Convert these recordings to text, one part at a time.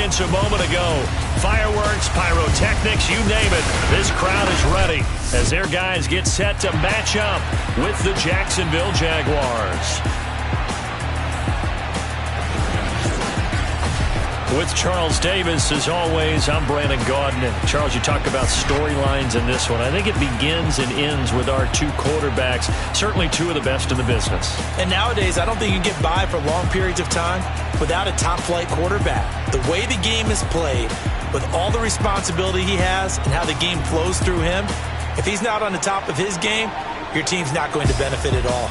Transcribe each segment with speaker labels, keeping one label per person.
Speaker 1: experience a moment ago. Fireworks, pyrotechnics, you name it. This crowd is ready as their guys get set to match up with the Jacksonville Jaguars. With Charles Davis, as always, I'm Brandon Gaudin. And Charles, you talked about storylines in this one. I think it begins and ends with our two quarterbacks, certainly two of the best in the business.
Speaker 2: And nowadays, I don't think you can get by for long periods of time without a top-flight quarterback. The way the game is played, with all the responsibility he has and how the game flows through him, if he's not on the top of his game, your team's not going to benefit at all.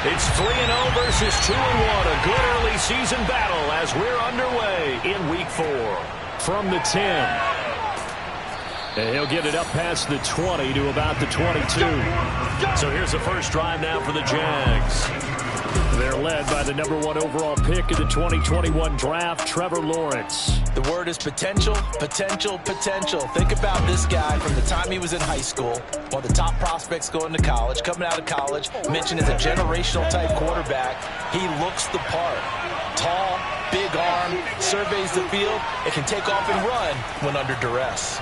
Speaker 1: It's 3-0 versus 2-1. A good early season battle as we're underway in Week 4. From the 10. And he'll get it up past the 20 to about the 22. So here's the first drive now for the Jags. They're led by the #1 overall pick in the 2021 draft, Trevor Lawrence.
Speaker 2: The word is potential, potential, potential. Think about this guy from the time he was in high school, one of the top prospects going to college, coming out of college, mentioned as a generational type quarterback. He looks the part. Tall, big arm, surveys the field, and can take off and run when under duress.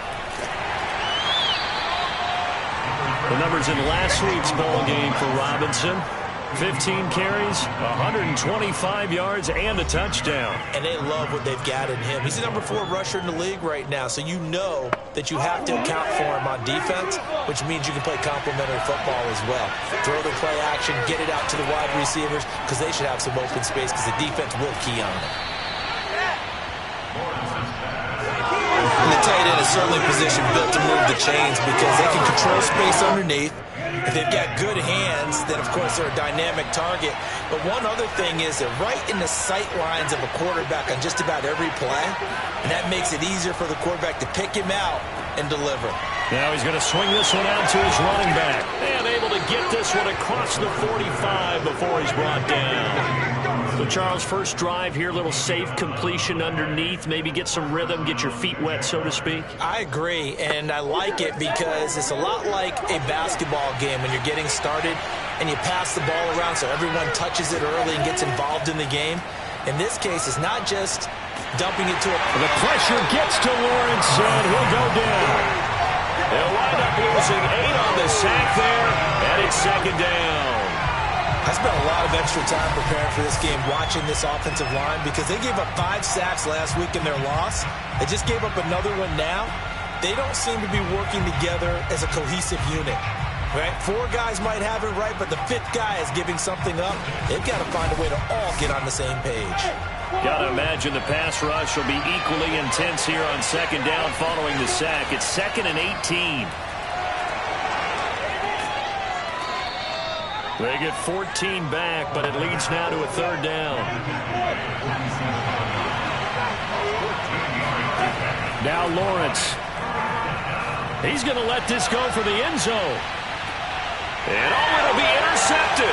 Speaker 1: The numbers in last week's ball game for Robinson. 15 carries, 125 yards, and a touchdown.
Speaker 2: And they love what they've got in him. He's the #4 rusher in the league right now, so you know that you have to account for him on defense, which means you can play complementary football as well. Throw the play action, get it out to the wide receivers, because they should have some open space, because the defense will key on them. And the tight end is certainly a position built to move the chains because they can control space underneath. If they've got good hands, then of course they're a dynamic target. But one other thing is they're right in the sight lines of a quarterback on just about every play. And that makes it easier for the quarterback to pick him out and deliver.
Speaker 1: Now he's going to swing this one out to his running back. And able to get this one across the 45 before he's brought down. So, Charles, first drive here, little safe completion underneath. Maybe get some rhythm, get your feet wet, so to speak.
Speaker 2: I agree, and I like it because it's a lot like a basketball game when you're getting started and you pass the ball around so everyone touches it early and gets involved in the game. In this case, it's not just dumping it to a...
Speaker 1: The pressure gets to Lawrence, and he'll go down. They'll wind up losing 8 on the sack there, and it's second down.
Speaker 2: I spent a lot of extra time preparing for this game, watching this offensive line, because they gave up 5 sacks last week in their loss. They just gave up another one now. They don't seem to be working together as a cohesive unit. Right? 4 guys might have it right, but the 5th guy is giving something up. They've got to find a way to all get on the same page.
Speaker 1: Got to imagine the pass rush will be equally intense here on second down following the sack. It's 2nd and 18. They get 14 back, but it leads now to a 3rd down. Now Lawrence. He's going to let this go for the end zone. And it'll be intercepted.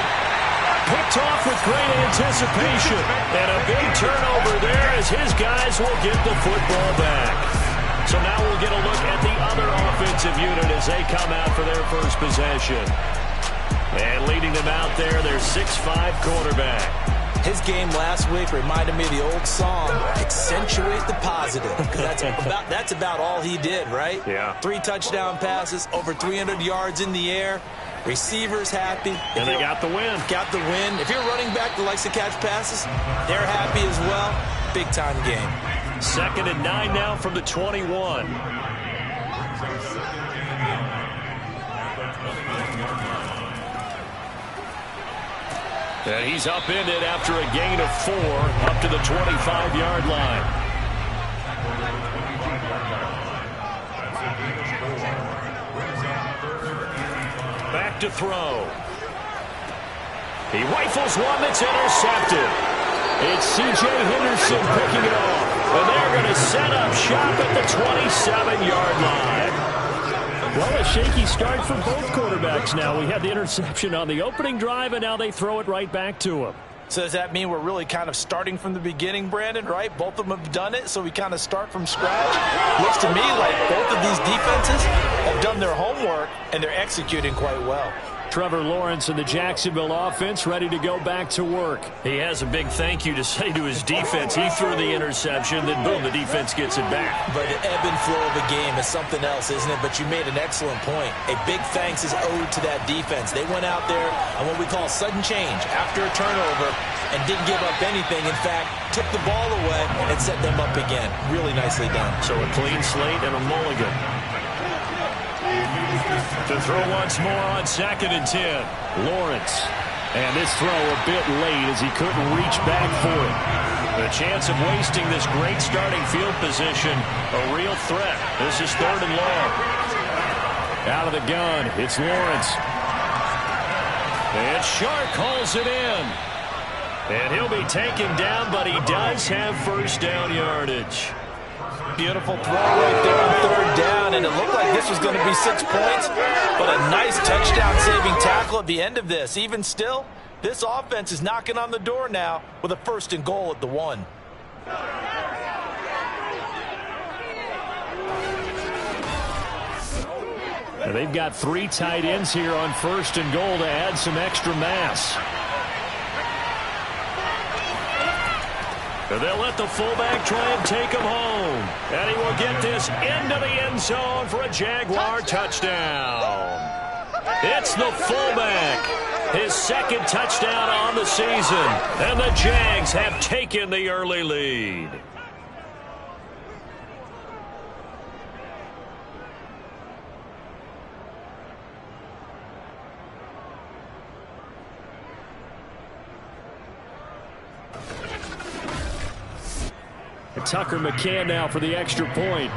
Speaker 1: Picked off with great anticipation. And a big turnover there as his guys will get the football back. So now we'll get a look at the other offensive unit as they come out for their first possession. And leading them out there, their 6'5" quarterback.
Speaker 2: His game last week reminded me of the old song, Accentuate the Positive. That's about all he did, right?
Speaker 1: Yeah.
Speaker 2: 3 touchdown passes, over 300 yards in the air. Receivers happy.
Speaker 1: And they got the win.
Speaker 2: Got the win. If you're a running back that likes to catch passes, they're happy as well. Big-time game.
Speaker 1: 2nd and 9 now from the 21. And he's upended after a gain of 4 up to the 25-yard line. Back to throw. He rifles one that's intercepted. It's C.J. Henderson picking it off. And they're going to set up shop at the 27-yard line. Well, a shaky start for both quarterbacks now. We had the interception on the opening drive, and now they throw it right back to him.
Speaker 2: So does that mean we're really kind of starting from the beginning, Brandon, right? Both of them have done it, so we kind of start from scratch? Looks to me like both of these defenses have done their homework, and they're executing quite well.
Speaker 1: Trevor Lawrence and the Jacksonville offense ready to go back to work. He has a big thank you to say to his defense. He threw the interception, then boom, the defense gets it back.
Speaker 2: But the ebb and flow of the game is something else, isn't it? But you made an excellent point. A big thanks is owed to that defense. They went out there on what we call sudden change after a turnover and didn't give up anything. In fact, took the ball away and set them up again. Really nicely done.
Speaker 1: So a clean slate and a mulligan. To throw once more on 2nd and 10. Lawrence. And this throw a bit late as he couldn't reach back for it. The chance of wasting this great starting field position, a real threat. This is 3rd and long. Out of the gun, it's Lawrence. And Shark hauls it in. And he'll be taken down, but he does have first down yardage.
Speaker 2: Beautiful throw right there on 3rd down, and it looked like this was going to be 6 points, but a nice touchdown-saving tackle at the end of this. Even still, this offense is knocking on the door now with a 1st and goal at the 1.
Speaker 1: Now they've got 3 tight ends here on 1st and goal to add some extra mass. They'll let the fullback try and take him home. And he will get this into the end zone for a Jaguar touchdown. It's the fullback. His 2nd touchdown on the season. And the Jags have taken the early lead. Tucker McCann now for the extra point.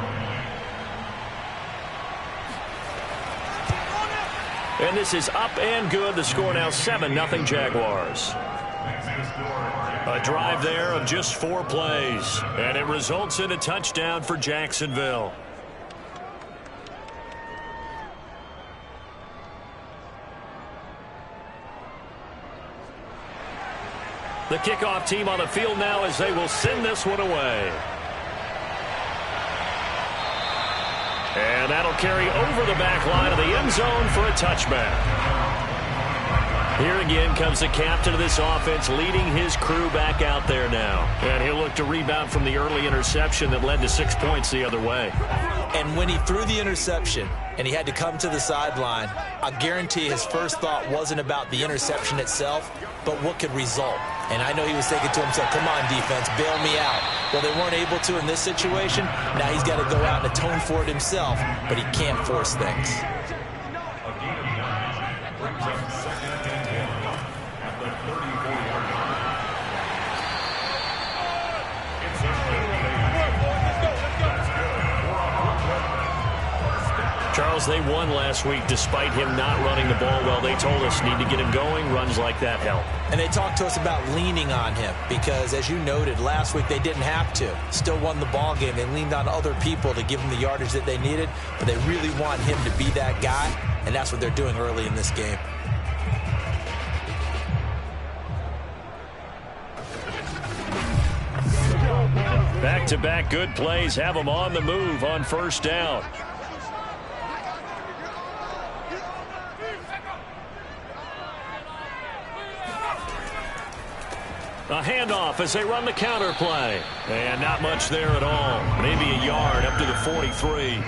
Speaker 1: And this is up and good. The score now 7-0 Jaguars. A drive there of just 4 plays. And it results in a touchdown for Jacksonville. The kickoff team on the field now as they will send this one away. And that'll carry over the back line of the end zone for a touchback. Here again comes the captain of this offense leading his crew back out there now. And he'll look to rebound from the early interception that led to 6 points the other way.
Speaker 2: And when he threw the interception and he had to come to the sideline, I guarantee his first thought wasn't about the interception itself, but what could result. And I know he was thinking to himself, come on, defense, bail me out. Well, they weren't able to in this situation. Now he's got to go out and atone for it himself, but he can't force things.
Speaker 1: Charles, they won last week despite him not running the ball well. They told us need to get him going. Runs like that help.
Speaker 2: And they talked to us about leaning on him because, as you noted, last week they didn't have to. Still won the ball game. They leaned on other people to give them the yardage that they needed, but they really want him to be that guy, and that's what they're doing early in this game.
Speaker 1: Back-to-back good plays have them on the move on 1st down. A handoff as they run the counter play. And not much there at all. Maybe a yard up to the 43.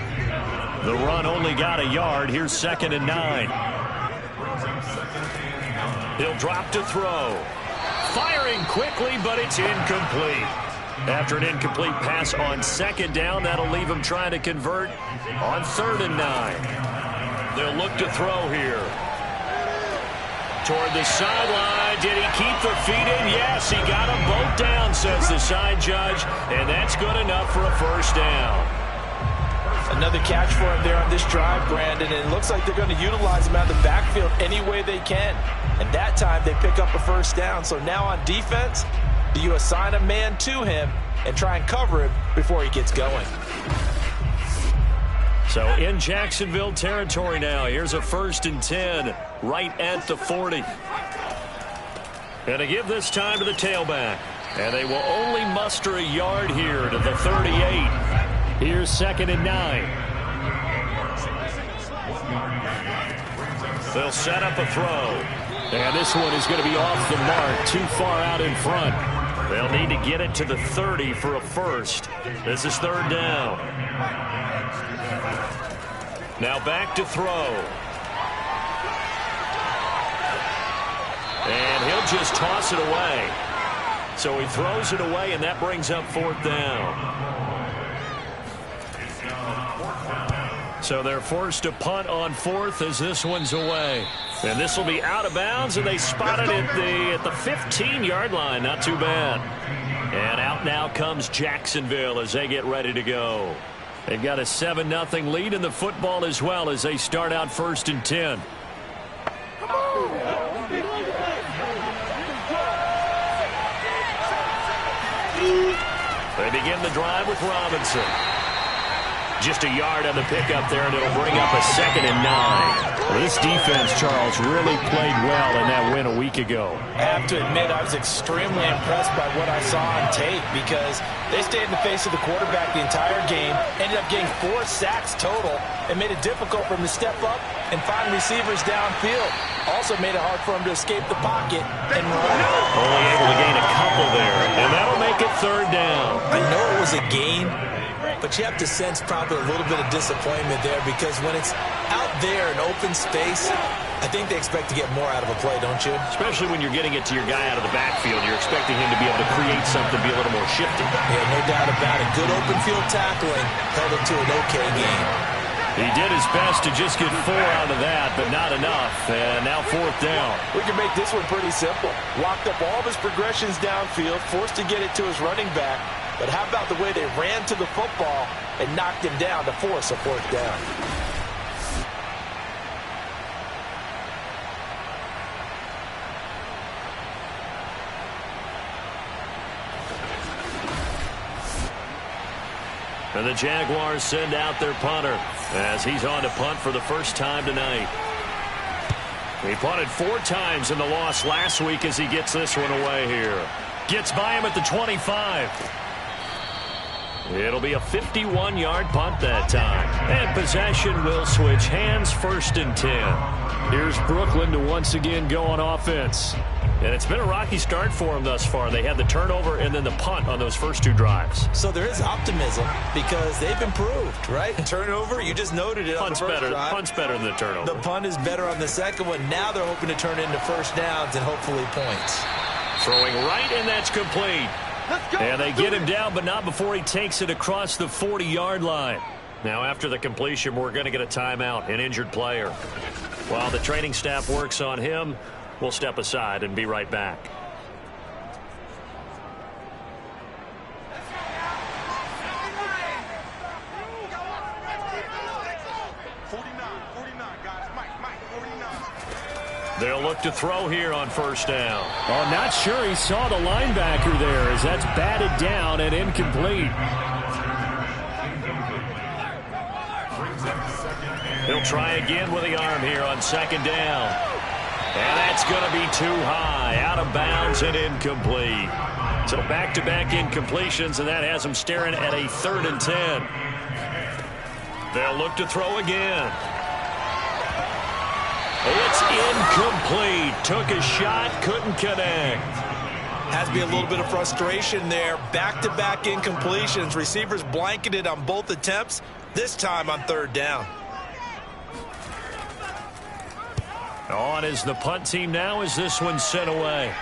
Speaker 1: The run only got a yard. Here's 2nd and 9. He'll drop to throw. Firing quickly, but it's incomplete. After an incomplete pass on 2nd down, that'll leave him trying to convert on 3rd and 9. They'll look to throw here. Toward the sideline. Did he keep the feet in? Yes, he got them both down, says the side judge, and that's good enough for a 1st down.
Speaker 2: Another catch for him there on this drive, Brandon, and it looks like they're going to utilize him out of the backfield any way they can. And that time they pick up a 1st down. So now on defense, do you assign a man to him and try and cover him before he gets going?
Speaker 1: So in Jacksonville territory now. Here's a 1st and 10 right at the 40. And to give this time to the tailback. And they will only muster a yard here to the 38. Here's 2nd and 9. They'll set up a throw. And this one is going to be off the mark, too far out in front. They'll need to get it to the 30 for a first. This is 3rd down. Now back to throw. And he'll just toss it away. So he throws it away, and that brings up 4th down. So they're forced to punt on 4th as this one's away. And this will be out of bounds, and they spot it at the 15-yard line. Not too bad. And out now comes Jacksonville as they get ready to go. They've got a 7-0 lead in the football as well as they start out 1st and 10. They begin the drive with Robinson. Just a yard on the pickup there, and it'll bring up a 2nd and 9. Well, this defense, Charles, really played well in that win a week ago.
Speaker 2: I have to admit, I was extremely impressed by what I saw on tape because they stayed in the face of the quarterback the entire game, ended up getting 4 sacks total, and made it difficult for him to step up and find receivers downfield. Also made it hard for him to escape the pocket and run.
Speaker 1: Only able to gain a couple there, and that'll make it 3rd down.
Speaker 2: I know it was a gain, but you have to sense probably a little bit of disappointment there because when it's out there in open space, I think they expect to get more out of a play, don't you?
Speaker 1: Especially when you're getting it to your guy out of the backfield. You're expecting him to be able to create something, be a little more shifty.
Speaker 2: Yeah, no doubt about it. Good open field tackling held him to an okay game.
Speaker 1: He did his best to just get 4 out of that, but not enough. And now 4th down.
Speaker 2: We can make this one pretty simple. Locked up all of his progressions downfield, forced to get it to his running back. But how about the way they ran to the football and knocked him down to force a 4th down?
Speaker 1: And the Jaguars send out their punter as he's on to punt for the first time tonight. He punted 4 times in the loss last week as he gets this one away here. Gets by him at the 25. It'll be a 51-yard punt that time. And possession will switch hands, 1st and 10. Here's Brooklyn to once again go on offense. And it's been a rocky start for them thus far. They had the turnover and then the punt on those first 2 drives.
Speaker 2: So there is optimism because they've improved, right? Turnover, you just noted it on the first drive.
Speaker 1: Punt's better than the turnover.
Speaker 2: The punt is better on the second one. Now they're hoping to turn it into 1st downs and hopefully points.
Speaker 1: Throwing right, and that's complete. And they get him down, but not before he takes it across the 40-yard line. Now, after the completion, we're going to get a timeout, an injured player. While the training staff works on him, we'll step aside and be right back. They'll look to throw here on 1st down. Oh, not sure he saw the linebacker there as that's batted down and incomplete. He'll try again with the arm here on 2nd down. And that's going to be too high, out of bounds and incomplete. So back-to-back incompletions, and that has him staring at a 3rd and 10. They'll look to throw again. It's incomplete. Took a shot, couldn't connect.
Speaker 2: Has to be a little bit of frustration there. Back-to-back incompletions. Receivers blanketed on both attempts, this time on 3rd down.
Speaker 1: On is the punt team now as this one's sent away.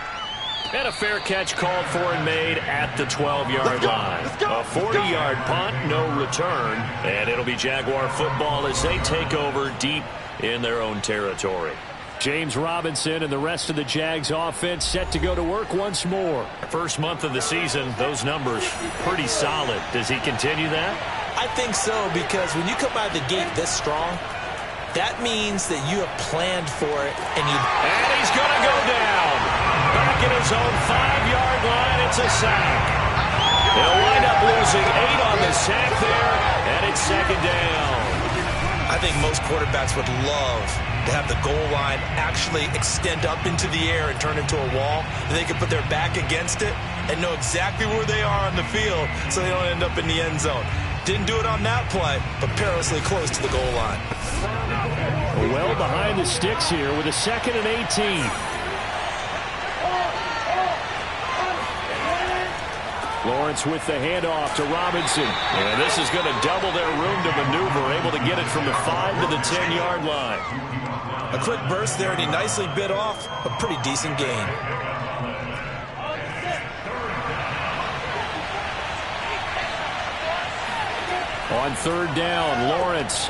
Speaker 1: And a fair catch called for and made at the 12-yard line. A 40-yard punt, no return. And it'll be Jaguar football as they take over deep in their own territory. James Robinson and the rest of the Jags offense set to go to work once more. First month of the season, those numbers pretty solid. Does he continue that?
Speaker 2: I think so, because when you come out of the gate this strong, that means that you have planned for it. And
Speaker 1: he's going to go down. Back at his own 5-yard line, it's a sack. They'll wind up losing 8 on the sack there, and it's 2nd down.
Speaker 2: I think most quarterbacks would love to have the goal line actually extend up into the air and turn into a wall. They can put their back against it and know exactly where they are on the field so they don't end up in the end zone. Didn't do it on that play, but perilously close to the goal line.
Speaker 1: Well behind the sticks here with a 2nd and 18. Lawrence with the handoff to Robinson. And this is going to double their room to maneuver, able to get it from the 5 to the 10-yard line.
Speaker 2: A quick burst there, and he nicely bit off a pretty decent gain.
Speaker 1: On 3rd down, Lawrence.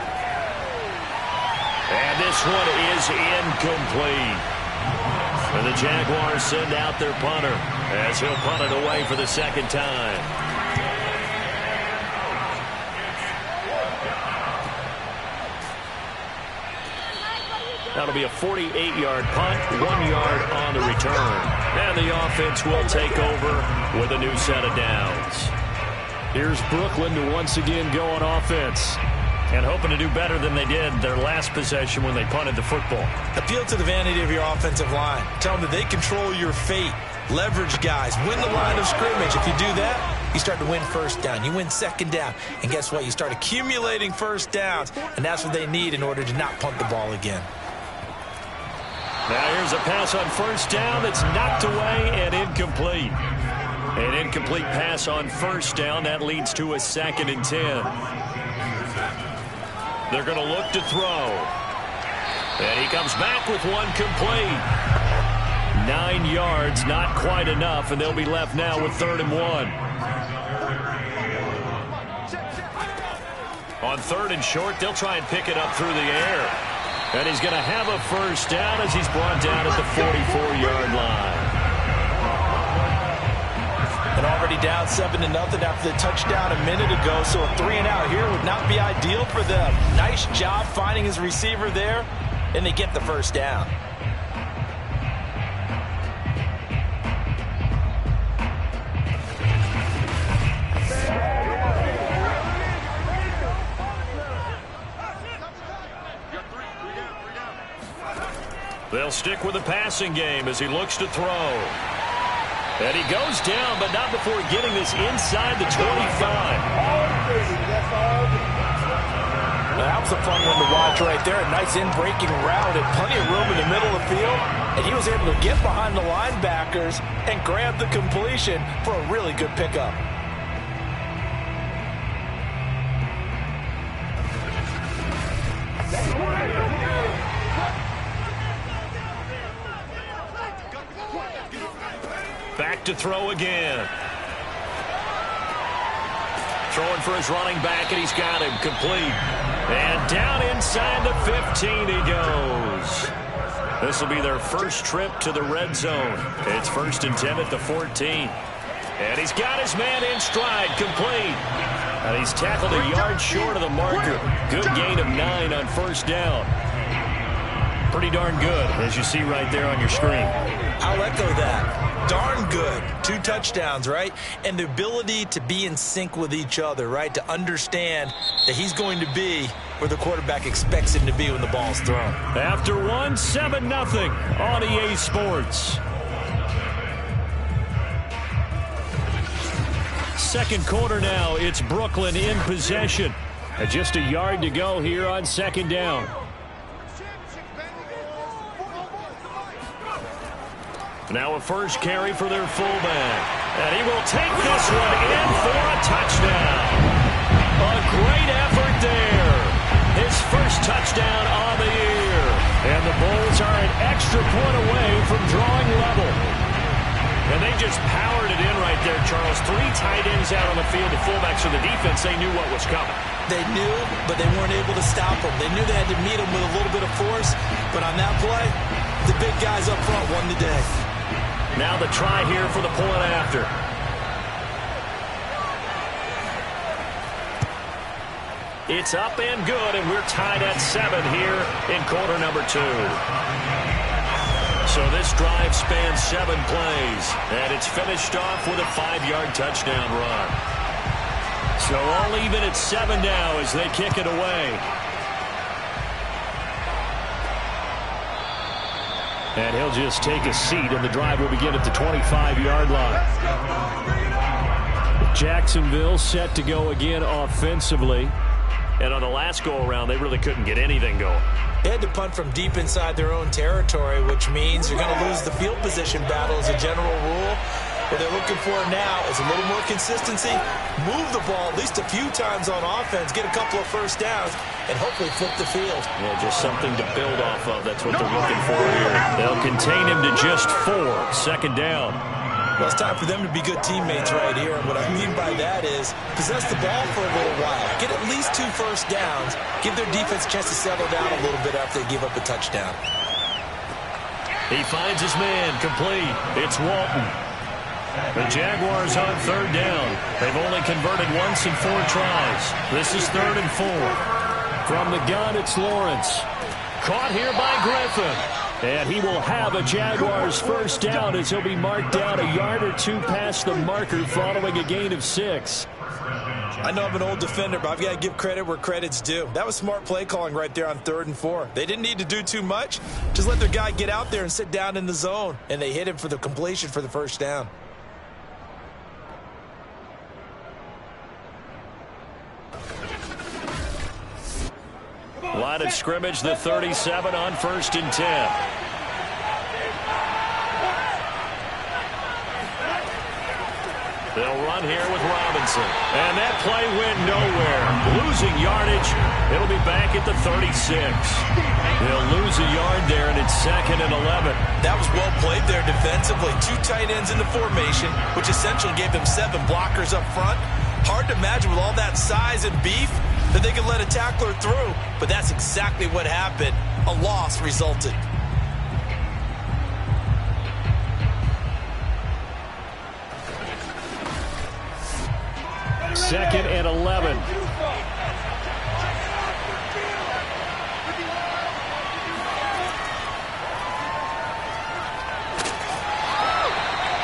Speaker 1: And this one is incomplete. And the Jaguars send out their punter as he'll punt it away for the 2nd time. That'll be a 48-yard punt, 1 yard on the return. And the offense will take over with a new set of downs. Here's Brooklyn to once again go on offense, and hoping to do better than they did their last possession when they punted the football.
Speaker 2: Appeal to the vanity of your offensive line. Tell them that they control your fate. Leverage guys. Win the line of scrimmage. If you do that, you start to win 1st down. You win 2nd down. And guess what? You start accumulating 1st downs. And that's what they need in order to not punt the ball again.
Speaker 1: Now here's a pass on 1st down that's knocked away and incomplete. An incomplete pass on 1st down. That leads to a 2nd and 10. They're going to look to throw. And he comes back with one complete. 9 yards, not quite enough, and they'll be left now with 3rd and 1. On 3rd and short, they'll try and pick it up through the air. And he's going to have a 1st down as he's brought down at the 44-yard line.
Speaker 2: And already down 7-0 after the touchdown a minute ago, so a 3 and out here would not be ideal for them. Nice job finding his receiver there, and they get the 1st down.
Speaker 1: They'll stick with the passing game as he looks to throw. And he goes down, but not before getting this inside the 25.
Speaker 2: That was a fun one to watch right there. A nice in-breaking route and plenty of room in the middle of the field. And he was able to get behind the linebackers and grab the completion for a really good pickup.
Speaker 1: Back to throw again. Throwing for his running back, and he's got him complete. And down inside the 15 he goes. This will be their first trip to the red zone. It's 1st and 10 at the 14. And he's got his man in stride, complete. And he's tackled a yard short of the marker. Good gain of 9 on 1st down. Pretty darn good, as you see right there on your screen.
Speaker 2: I'll echo that. Darn good. 2 touchdowns, right? And the ability to be in sync with each other, right? To understand that he's going to be where the quarterback expects him to be when the ball's thrown.
Speaker 1: After 7-0 on EA Sports. 2nd quarter now. It's Brooklyn in possession. Just a yard to go here on 2nd down. Now a first carry for their fullback. And he will take this one in for a touchdown. A great effort there. His first touchdown on the year. And the Bulls are an extra point away from drawing level. And they just powered it in right there, Charles. 3 tight ends out on the field. The fullbacks of the defense, they knew what was coming.
Speaker 2: They knew, but they weren't able to stop him. They knew they had to meet him with a little bit of force. But on that play, the big guys up front won the day.
Speaker 1: Now the try here for the point after. It's up and good, and we're tied at 7 here in quarter number 2. So this drive spans 7 plays, and it's finished off with a 5-yard touchdown run. So all even at 7 now as they kick it away. And he'll just take a seat, and the drive will begin at the 25-yard line. Jacksonville set to go again offensively. And on the last go-around, they really couldn't get anything going.
Speaker 2: They had to punt from deep inside their own territory, which means you're going to lose the field position battle as a general rule. What they're looking for now is a little more consistency, move the ball at least a few times on offense, get a couple of first downs, and hopefully flip the field.
Speaker 1: Yeah, just something to build off of. That's what they're looking for here. They'll contain him to just 4. Second down.
Speaker 2: Well, it's time for them to be good teammates right here. And what I mean by that is possess the ball for a little while. Get at least 2 first downs. Give their defense a chance to settle down a little bit after they give up a touchdown.
Speaker 1: He finds his man complete. It's Walton. The Jaguars on third down. They've only converted once in 4 tries. This is 3rd and 4. From the gun, it's Lawrence. Caught here by Griffin. And he will have a Jaguars first down as he'll be marked down a yard or 2 past the marker following a gain of 6.
Speaker 2: I know I'm an old defender, but I've got to give credit where credit's due. That was smart play calling right there on 3rd and 4. They didn't need to do too much. Just let their guy get out there and sit down in the zone. And they hit him for the completion for the first down.
Speaker 1: Line of scrimmage, the 37 on 1st and 10. They'll run here with Robinson. And that play went nowhere. Losing yardage. It'll be back at the 36. They'll lose a yard there, and it's 2nd and 11.
Speaker 2: That was well played there defensively. 2 tight ends in the formation, which essentially gave them 7 blockers up front. Hard to imagine with all that size and beef that they could let a tackler through, but that's exactly what happened. A loss resulted.
Speaker 1: Second and 11.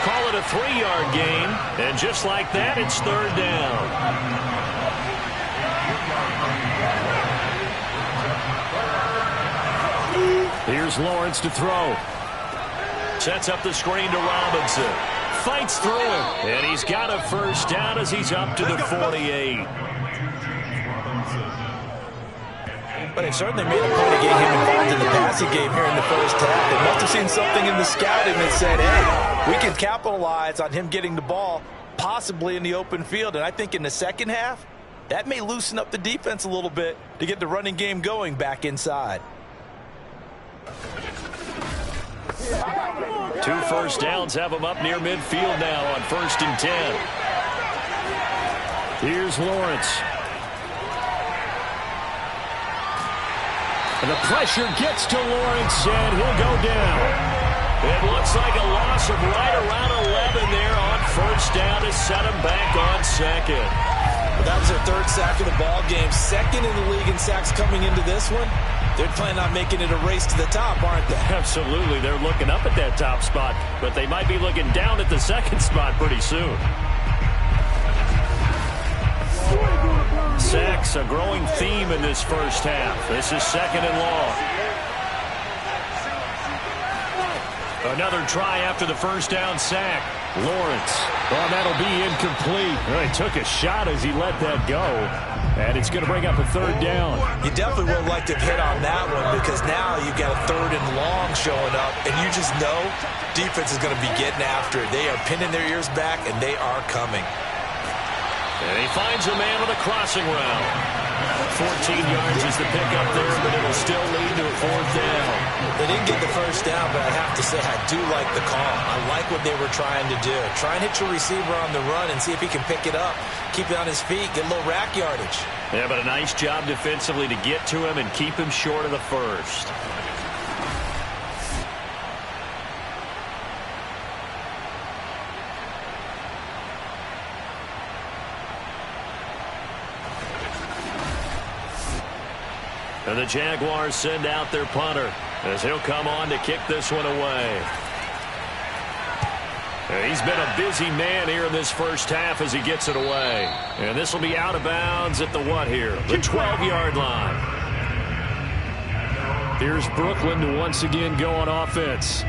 Speaker 1: Call it a 3-yard gain, and just like that, it's 3rd down. Here's Lawrence to throw. Sets up the screen to Robinson. Fights through him. And he's got a first down as he's up to the 48.
Speaker 2: But they certainly made a point of getting him involved in the passing game here in the first half. They must have seen something in the scouting that said, hey, we can capitalize on him getting the ball possibly in the open field. And I think in the second half, that may loosen up the defense a little bit to get the running game going back inside.
Speaker 1: 2 first downs have him up near midfield now on 1st and 10. Here's Lawrence. And the pressure gets to Lawrence, and he'll go down. It looks like a loss of right around 11 there on 1st down to set him back on 2nd.
Speaker 2: Well, that was their 3rd sack of the ball game. 2nd in the league in sacks coming into this one. They're planning on making it a race to the top, aren't they?
Speaker 1: Absolutely. They're looking up at that top spot, but they might be looking down at the 2nd spot pretty soon. Sacks, a growing theme in this first half. This is 2nd and long. Another try after the first down sack. Lawrence. Oh, that'll be incomplete. Well, he took a shot as he let that go. And it's going to bring up a 3rd down.
Speaker 2: You definitely would have liked to hit on that one because now you've got a 3rd and long showing up, and you just know defense is going to be getting after it. They are pinning their ears back, and they are coming.
Speaker 1: And he finds a man with a crossing route. 14 yards is the pickup there, but it'll still lead to a 4th down.
Speaker 2: They didn't get the first down, but I have to say I do like the call. I like what they were trying to do. Try and hit your receiver on the run and see if he can pick it up. Keep it on his feet, get a little rack yardage.
Speaker 1: Yeah, but a nice job defensively to get to him and keep him short of the first. And the Jaguars send out their punter as he'll come on to kick this one away. He's been a busy man here in this first half as he gets it away. And this will be out of bounds at the what here? The 12-yard line. Here's Brooklyn to once again go on offense.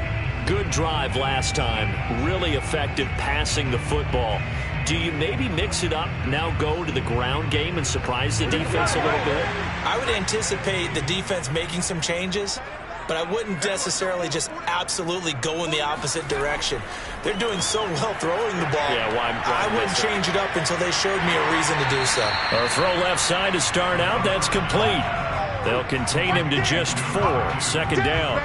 Speaker 3: Good drive last time. Really effective passing the football. Do you maybe mix it up, now go to the ground game and surprise the defense a little bit?
Speaker 2: I would anticipate the defense making some changes, but I wouldn't necessarily just absolutely go in the opposite direction. They're doing so well throwing the ball.
Speaker 1: Yeah,
Speaker 2: I wouldn't change it up until they showed me a reason to do so.
Speaker 1: A throw left side to start out. That's complete. They'll contain him to just 4. 2nd down.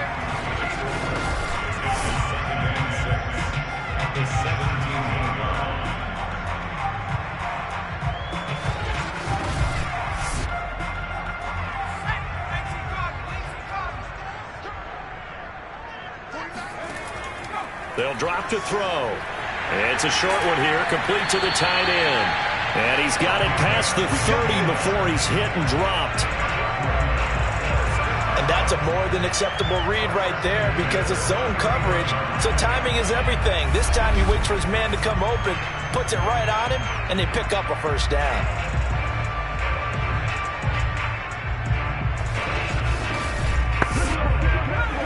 Speaker 1: They'll drop to throw. It's a short one here, complete to the tight end. And he's got it past the 30 before he's hit and dropped.
Speaker 2: And that's a more than acceptable read right there because it's zone coverage, so timing is everything. This time he waits for his man to come open, puts it right on him, and they pick up a 1st down.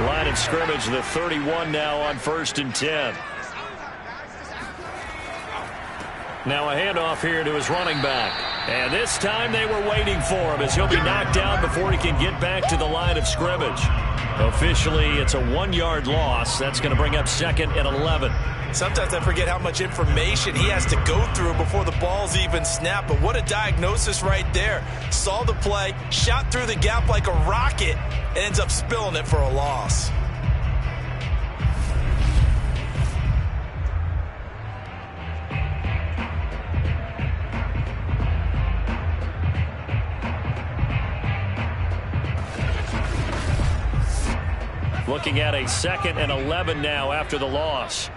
Speaker 1: Line of scrimmage, the 31 now on 1st and 10. Now a handoff here to his running back. And this time they were waiting for him as he'll be knocked down before he can get back to the line of scrimmage. Officially, it's a 1-yard loss. That's going to bring up 2nd and 11.
Speaker 2: Sometimes I forget how much information he has to go through before the ball's even snapped. But what a diagnosis right there. Saw the play, shot through the gap like a rocket, and ends up spilling it for a loss.
Speaker 1: Looking at a 2nd and 11 now after the loss.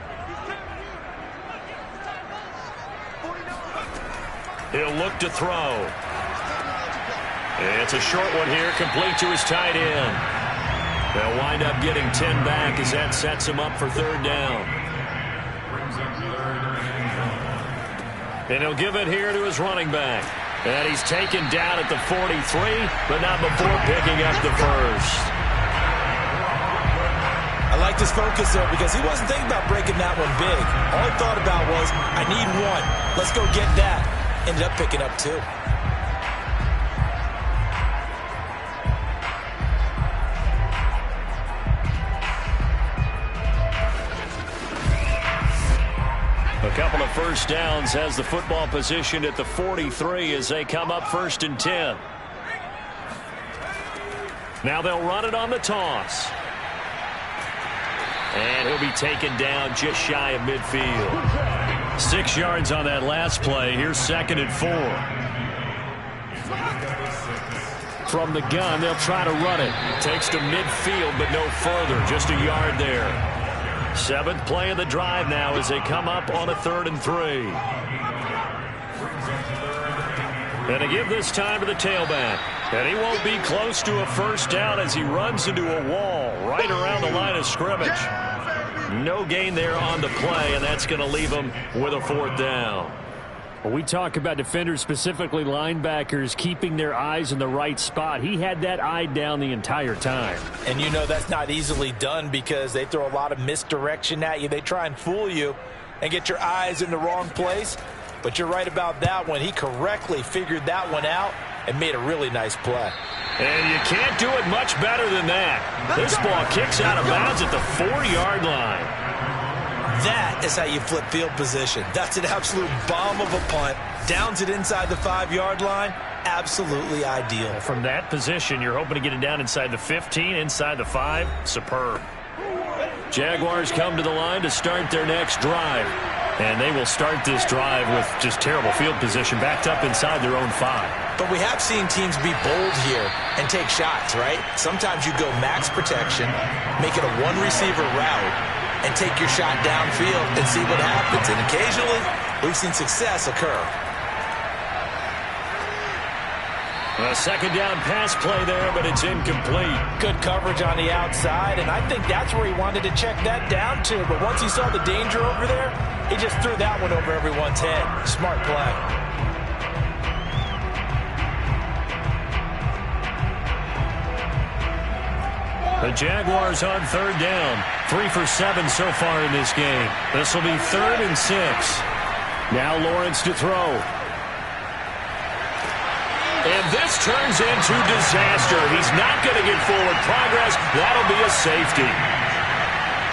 Speaker 1: He'll look to throw. It's a short one here, complete to his tight end. They'll wind up getting 10 back as that sets him up for 3rd down. And he'll give it here to his running back. And he's taken down at the 43, but not before picking up the 1st.
Speaker 2: I like this focus there because he wasn't thinking about breaking that one big. All he thought about was, I need 1. Let's go get that. Ended up picking up 2.
Speaker 1: A couple of 1st downs has the football positioned at the 43 as they come up 1st and 10. Now they'll run it on the toss. And he'll be taken down just shy of midfield. 6 yards on that last play. Here's 2nd and 4. From the gun, they'll try to run it. Takes to midfield, but no further. Just a yard there. 7th play of the drive now as they come up on a 3rd and 3. And to give this time to the tailback. And he won't be close to a 1st down as he runs into a wall right around the line of scrimmage. No gain there on the play, and that's going to leave him with a 4th down. When we talk about defenders, specifically linebackers, keeping their eyes in the right spot, he had that eye down the entire time.
Speaker 2: And you know that's not easily done because they throw a lot of misdirection at you. They try and fool you and get your eyes in the wrong place. But you're right about that one. He correctly figured that one out and made a really nice play.
Speaker 1: And you can't do it much better than that. This ball kicks out of bounds at the 4-yard line.
Speaker 2: That is how you flip field position. That's an absolute bomb of a punt. Downs it inside the 5-yard line. Absolutely ideal.
Speaker 1: From that position, you're hoping to get it down inside the 15, inside the 5. Superb. Jaguars come to the line to start their next drive. And they will start this drive with just terrible field position, backed up inside their own 5.
Speaker 2: But we have seen teams be bold here and take shots, right? Sometimes you go max protection, make it a 1-receiver route, and take your shot downfield and see what happens. And occasionally, we've seen success occur.
Speaker 1: A 2nd down pass play there, but it's incomplete.
Speaker 2: Good coverage on the outside, and I think that's where he wanted to check that down to. But once he saw the danger over there, he just threw that one over everyone's head. Smart play.
Speaker 1: The Jaguars on third down. 3 for 7 so far in this game. This will be 3rd and 6. Now Lawrence to throw. And this turns into disaster. He's not going to get forward progress. That'll be a safety.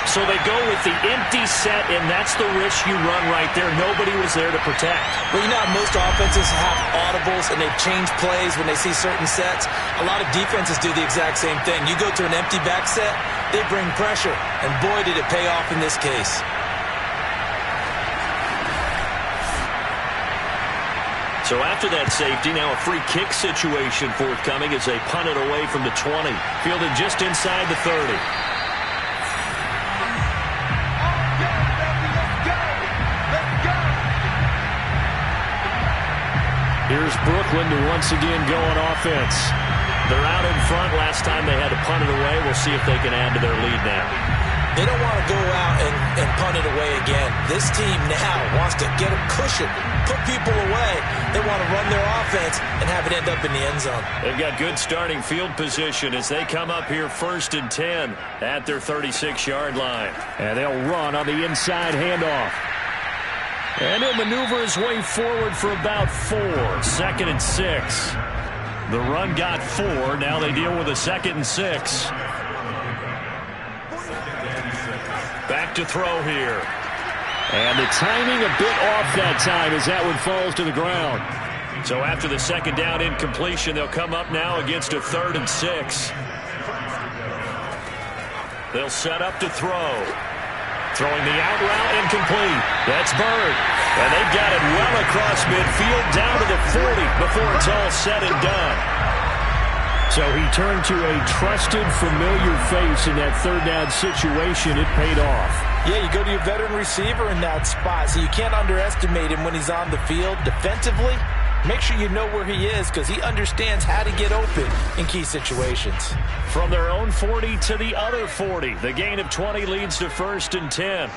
Speaker 1: So they go with the empty set, and that's the risk you run right there. Nobody was there to protect.
Speaker 2: Well, you know how most offenses have audibles, and they've changed plays when they see certain sets. A lot of defenses do the exact same thing. You go to an empty back set, they bring pressure, and boy, did it pay off in this case.
Speaker 3: So after that safety, now a free kick situation forthcoming as they punt it away from the 20. Fielded just inside the 30.
Speaker 1: Here's Brooklyn to once again go on offense.
Speaker 3: They're out in front. Last time they had to punt it away. We'll see if they can add to their lead now.
Speaker 2: They don't want to go out and punt it away again. This team now wants to get a cushion, put people away. They want to run their offense and have it end up in the end zone.
Speaker 1: They've got good starting field position as they come up here 1st and 10 at their 36-yard line. And they'll run on the inside handoff. And he'll maneuver his way forward for about 4. 2nd and 6. The run got 4. Now they deal with a 2nd and 6. Back to throw here. And the timing a bit off that time as that one falls to the ground. So after the 2nd down incompletion, they'll come up now against a 3rd and 6. They'll set up to throw. Throwing the out route incomplete. That's Bird. And they've got it well across midfield down to the 40 before it's all said and done. So he turned to a trusted, familiar face in that 3rd down situation. It paid off.
Speaker 2: Yeah, you go to your veteran receiver in that spot, so you can't underestimate him when he's on the field defensively. Make sure you know where he is because he understands how to get open in key situations.
Speaker 1: From their own 40 to the other 40. The gain of 20 leads to 1st and 10.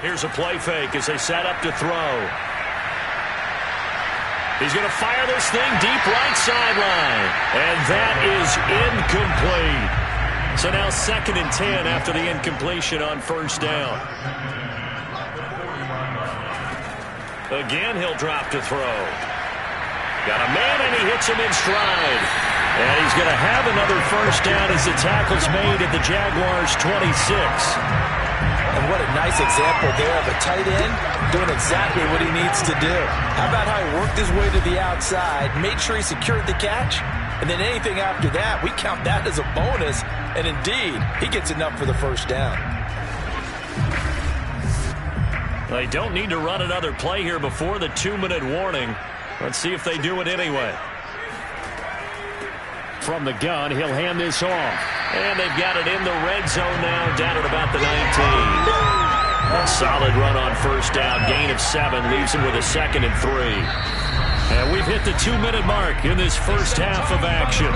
Speaker 1: Here's a play fake as they set up to throw. He's going to fire this thing deep right sideline. And that is incomplete. So now 2nd and 10 after the incompletion on 1st down. Again, he'll drop to throw. Got a man, and he hits him in stride. And he's going to have another 1st down as the tackle's made at the Jaguars' 26.
Speaker 2: And what a nice example there of a tight end doing exactly what he needs to do. How about how he worked his way to the outside, made sure he secured the catch, and then anything after that, we count that as a bonus. And indeed, he gets enough for the 1st down.
Speaker 1: They don't need to run another play here before the 2-minute warning. Let's see if they do it anyway. From the gun, he'll hand this off. And they've got it in the red zone now, down at about the 19. A solid run on 1st down, gain of 7, leaves him with a 2nd and 3. And we've hit the 2-minute mark in this first half of action.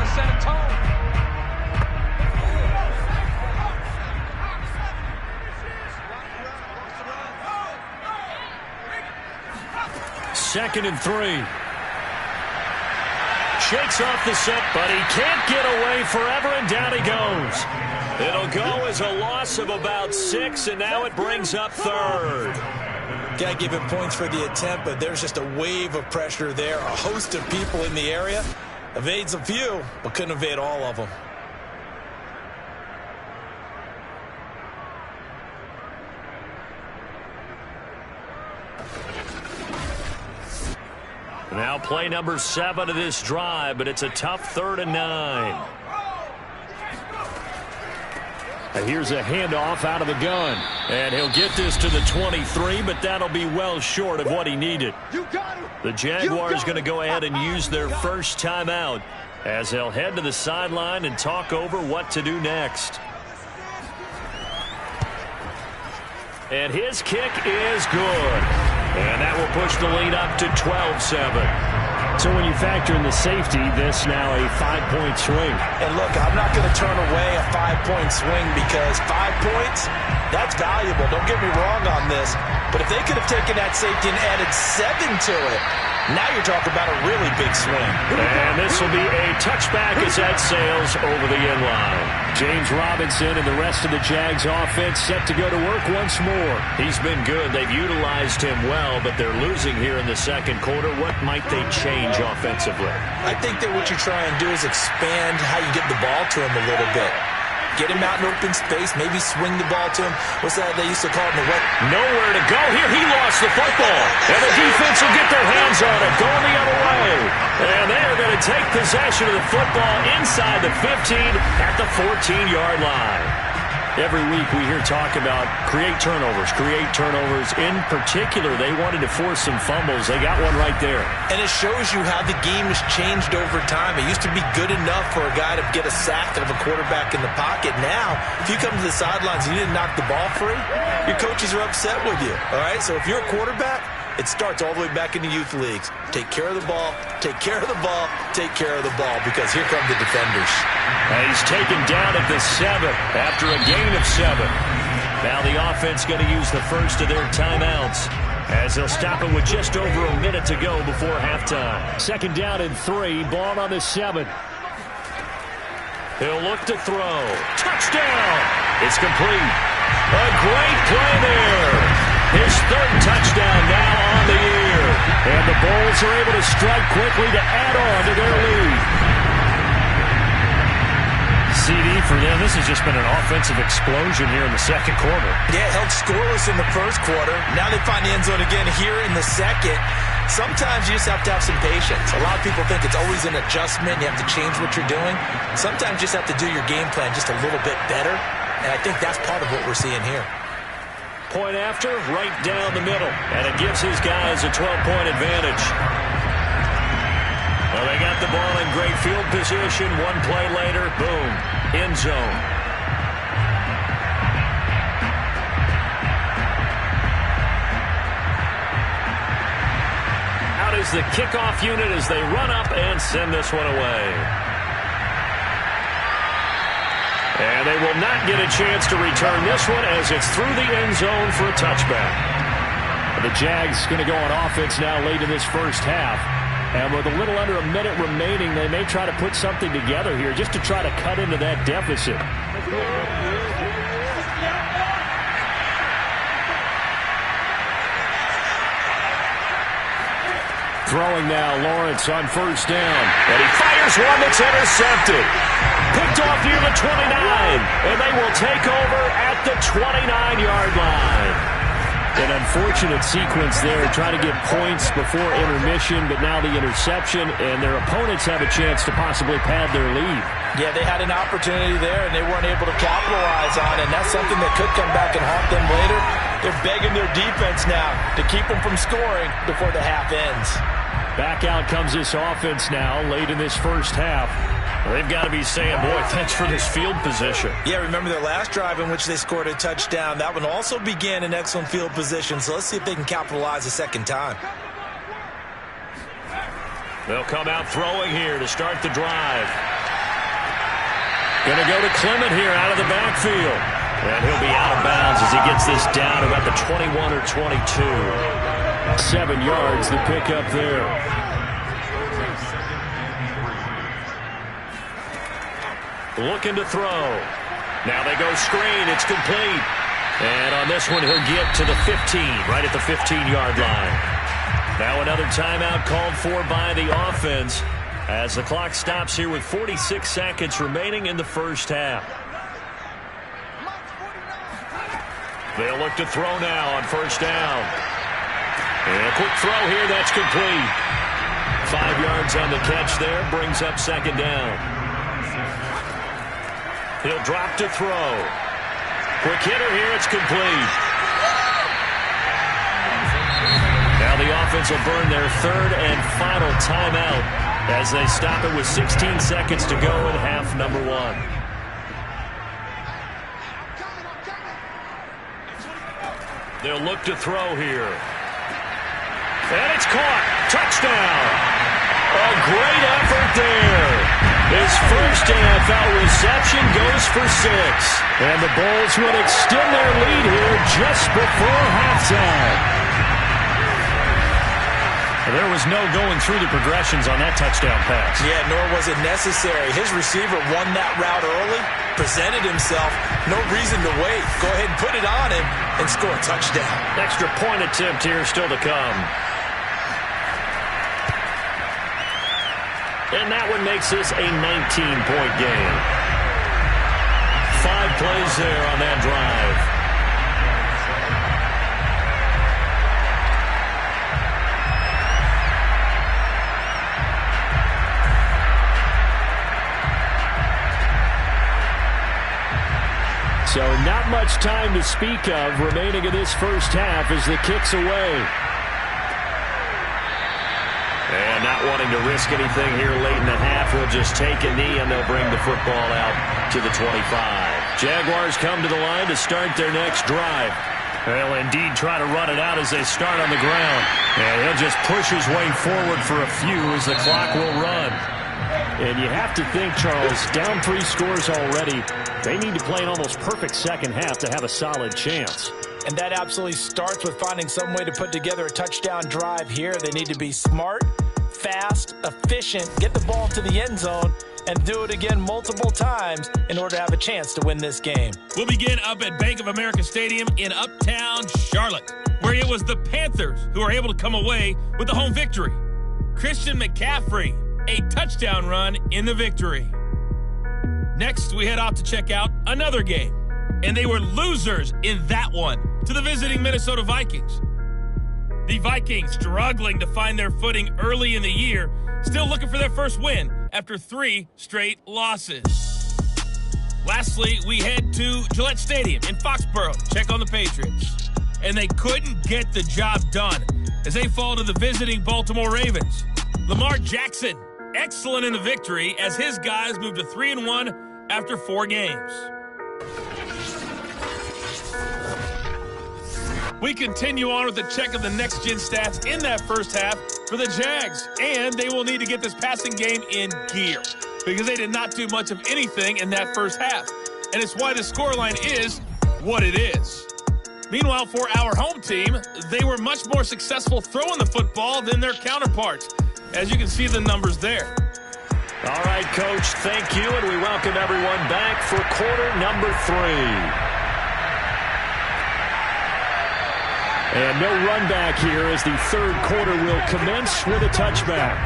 Speaker 1: Second and 3. Shakes off the set, but he can't get away forever, and down he goes. It'll go as a loss of about 6, and now it brings up 3rd.
Speaker 2: Got to give him points for the attempt, but there's just a wave of pressure there. A host of people in the area. Evades a few, but couldn't evade all of them.
Speaker 1: Now play number 7 of this drive, but it's a tough 3rd and 9. Here's a handoff out of the gun. And he'll get this to the 23, but that'll be well short of what he needed. The Jaguars going to go ahead and use their first timeout as they'll head to the sideline and talk over what to do next. And his kick is good. And that will push the lead up to 12-7. So when you factor in the safety, this now a 5-point swing.
Speaker 2: And look, I'm not going to turn away a 5-point swing because 5 points, that's valuable. Don't get me wrong on this. But if they could have taken that safety and added 7 to it, Now you're talking about a really big swing.
Speaker 1: And this will be a touchback as that sails over the end line. James Robinson and the rest of the Jags offense set to go to work once more.
Speaker 3: He's been good. They've utilized him well, but they're losing here in the second quarter. What might they change offensively?
Speaker 2: I think that what you try and do is expand how you get the ball to him a little bit. Get him out in open space, maybe swing the ball to him. What's that they used to call it in the wet?
Speaker 3: Nowhere to go here. He lost the football. And the defense will get their hands on it, going the other way. And they are going to take possession of the football inside the 15 at the 14-yard line.
Speaker 1: Every week we hear talk about create turnovers. In particular, they wanted to force some fumbles. They got one right there.
Speaker 2: And it shows you how the game has changed over time. It used to be good enough for a guy to get a sack of a quarterback in the pocket. Now, if you come to the sidelines and you didn't knock the ball free, your coaches are upset with you. All right? So if you're a quarterback, it starts all the way back in the youth leagues. Take care of the ball, take care of the ball, take care of the ball, because here come the defenders.
Speaker 1: And he's taken down at the 7 after a gain of 7.
Speaker 3: Now the offense going to use the first of their timeouts as they'll stop it with just over a minute to go before halftime.
Speaker 1: Second down and 3, ball on the 7.
Speaker 3: He'll look to throw. Touchdown! It's complete. A great play there. His third touchdown now on the year.
Speaker 1: And the Bulls are able to strike quickly to add on to their lead. CD for them, this has just been an offensive explosion here in the second quarter.
Speaker 2: Yeah, held scoreless in the first quarter. Now they find the end zone again here in the second. Sometimes you just have to have some patience. A lot of people think it's always an adjustment. You have to change what you're doing. Sometimes you just have to do your game plan just a little bit better. And I think that's part of what we're seeing here.
Speaker 3: Point after, right down the middle. And it gives his guys a 12-point advantage. Well, they got the ball in great field position. One play later, boom, end zone. Out is the kickoff unit as they run up and send this one away. And they will not get a chance to return this one as it's through the end zone for a touchback.
Speaker 1: The Jags going to go on offense now late in this first half. And with a little under a minute remaining, they may try to put something together here just to try to cut into that deficit. Throwing now, Lawrence on first down.
Speaker 3: And he fires one that's intercepted. Picked off near the 29. And they will take over at the 29-yard line.
Speaker 1: An unfortunate sequence there, trying to get points before intermission, but now the interception, and their opponents have a chance to possibly pad their lead.
Speaker 2: Yeah, they had an opportunity there, and they weren't able to capitalize on it, and that's something that could come back and haunt them later. They're begging their defense now to keep them from scoring before the half ends.
Speaker 1: Back out comes this offense now, late in this first half.
Speaker 3: They've got to be saying, boy, thanks for this field position.
Speaker 2: Yeah, remember their last drive in which they scored a touchdown. That one also began in excellent field position, so let's see if they can capitalize a second time.
Speaker 3: They'll come out throwing here to start the drive. Going to go to Clement here out of the backfield. And he'll be out of bounds as he gets this down about the 21 or 22.
Speaker 1: 7 yards to pick up there.
Speaker 3: Looking to throw. Now they go screen. It's complete. And on this one, he'll get to the 15, right at the 15-yard line. Now another timeout called for by the offense as the clock stops here with 46 seconds remaining in the first half. They'll look to throw now on first down. And a quick throw here. That's complete. 5 yards on the catch there. Brings up second down. He'll drop to throw. Quick hitter here. It's complete. Now the offense will burn their third and final timeout as they stop it with 16 seconds to go in half number 1. They'll look to throw here. And it's caught. Touchdown. A great effort there. His first NFL reception goes for 6.
Speaker 1: And the Bulls would extend their lead here just before halftime.
Speaker 3: There was no going through the progressions on that touchdown pass.
Speaker 2: Yeah, nor was it necessary. His receiver won that route early, presented himself. No reason to wait. Go ahead and put it on him and score a touchdown.
Speaker 3: Extra point attempt here still to come. And that one makes this a 19-point game. 5 plays there on that drive. So not much time to speak of remaining in this first half as the kick's away. And not wanting to risk anything here late in the half, we'll just take a knee and they'll bring the football out to the 25. Jaguars come to the line to start their next drive. They'll indeed try to run it out as they start on the ground. And he'll just push his way forward for a few as the clock will run. And you have to think, Charles, down 3 scores already. They need to play an almost perfect second half to have a solid chance.
Speaker 2: And that absolutely starts with finding some way to put together a touchdown drive here. They need to be smart, fast, efficient, get the ball to the end zone, and do it again multiple times in order to have a chance to win this game.
Speaker 4: We'll begin up at Bank of America Stadium in Uptown Charlotte, where it was the Panthers who were able to come away with the home victory. Christian McCaffrey, a touchdown run in the victory. Next, we head off to check out another game, and they were losers in that one to the visiting Minnesota Vikings. The Vikings struggling to find their footing early in the year, still looking for their first win after 3 straight losses. Lastly, we head to Gillette Stadium in Foxborough to check on the Patriots. And they couldn't get the job done as they fall to the visiting Baltimore Ravens. Lamar Jackson, excellent in the victory as his guys moved to 3-1 after 4 games. We continue on with the check of the next-gen stats in that first half for the Jags, and they will need to get this passing game in gear because they did not do much of anything in that first half, and it's why the scoreline is what it is. Meanwhile, for our home team, they were much more successful throwing the football than their counterparts, as you can see the numbers there.
Speaker 3: All right, Coach, thank you, and we welcome everyone back for quarter number 3. And no run back here as the third quarter will commence with a touchback.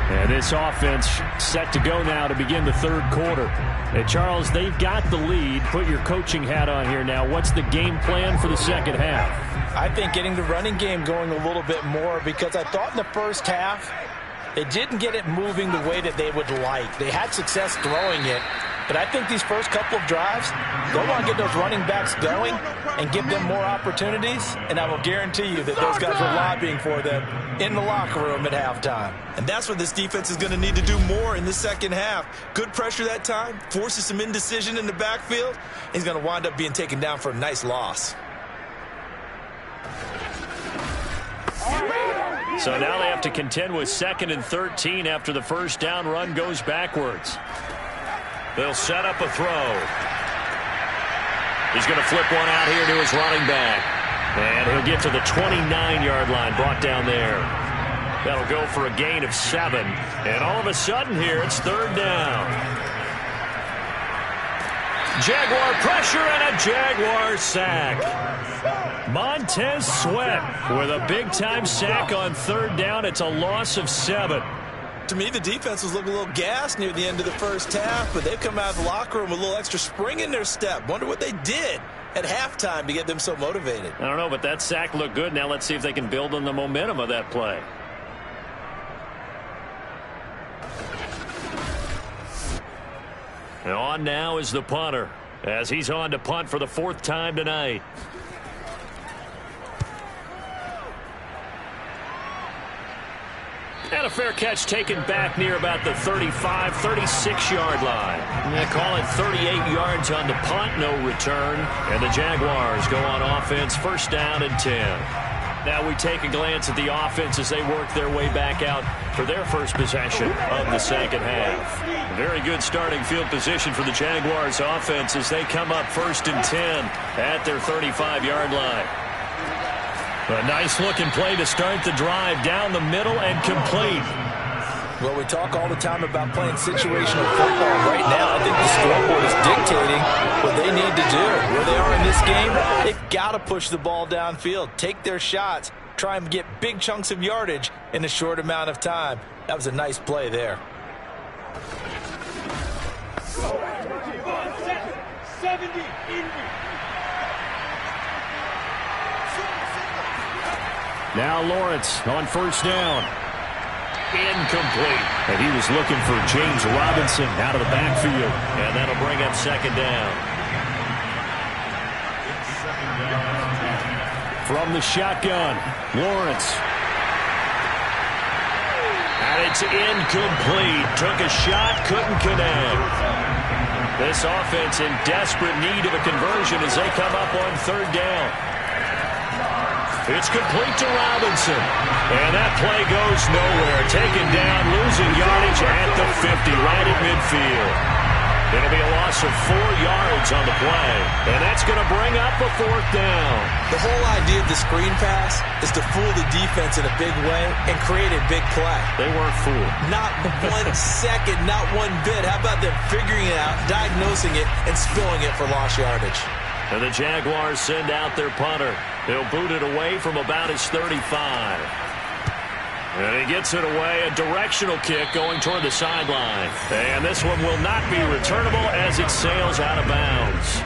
Speaker 3: And this offense set to go now to begin the third quarter. And Charles, they've got the lead. Put your coaching hat on here now. What's the game plan for the second half?
Speaker 2: I think getting the running game going a little bit more because I thought in the first half they didn't get it moving the way that they would like. They had success throwing it. But I think these first couple of drives, they'll want to get those running backs going and give them more opportunities. And I will guarantee you that those guys are lobbying for them in the locker room at halftime. And that's what this defense is going to need to do more in the second half. Good pressure that time, forces some indecision in the backfield. He's going to wind up being taken down for a nice loss.
Speaker 3: So now they have to contend with 2nd and 13 after the first down run goes backwards. They'll set up a throw. He's going to flip one out here to his running back. And he'll get to the 29-yard line, brought down there. That'll go for a gain of 7. And all of a sudden here, it's 3rd down. Jaguar pressure and a Jaguar sack. Montez Sweat with a big-time sack on 3rd down. It's a loss of 7.
Speaker 2: To me, the defense was looking a little gassed near the end of the first half, but they've come out of the locker room with a little extra spring in their step. Wonder what they did at halftime to get them so motivated.
Speaker 3: I don't know, but that sack looked good. Now let's see if they can build on the momentum of that play. And on now is the punter as he's on to punt for the 4th time tonight. And a fair catch taken back near about the 35, 36-yard line. They call it 38 yards on the punt, no return. And the Jaguars go on offense, 1st down and 10. Now we take a glance at the offense as they work their way back out for their first possession of the second half. Very good starting field position for the Jaguars offense as they come up 1st and 10 at their 35-yard line. A nice-looking play to start the drive down the middle and complete.
Speaker 2: Well, we talk all the time about playing situational football. Right now, I think the scoreboard is dictating what they need to do. Where they are in this game, they've got to push the ball downfield, take their shots, try and get big chunks of yardage in a short amount of time. That was a nice play there.
Speaker 3: Now Lawrence on first down. Incomplete. And he was looking for James Robinson out of the backfield. And that'll bring up second down. From the shotgun, Lawrence. And it's incomplete. Took a shot, couldn't connect. This offense in desperate need of a conversion as they come up on third down. It's complete to Robinson. And that play goes nowhere. Taken down, losing yardage at the 50, right at midfield. It'll be a loss of 4 yards on the play. And that's going to bring up a fourth down.
Speaker 2: The whole idea of the screen pass is to fool the defense in a big way and create a big play.
Speaker 3: They weren't fooled.
Speaker 2: Not 1 second, not one bit. How about them figuring it out, diagnosing it, and spilling it for lost yardage?
Speaker 3: And the Jaguars send out their punter. They'll boot it away from about his 35. And he gets it away, a directional kick going toward the sideline. And this one will not be returnable as it sails out of bounds.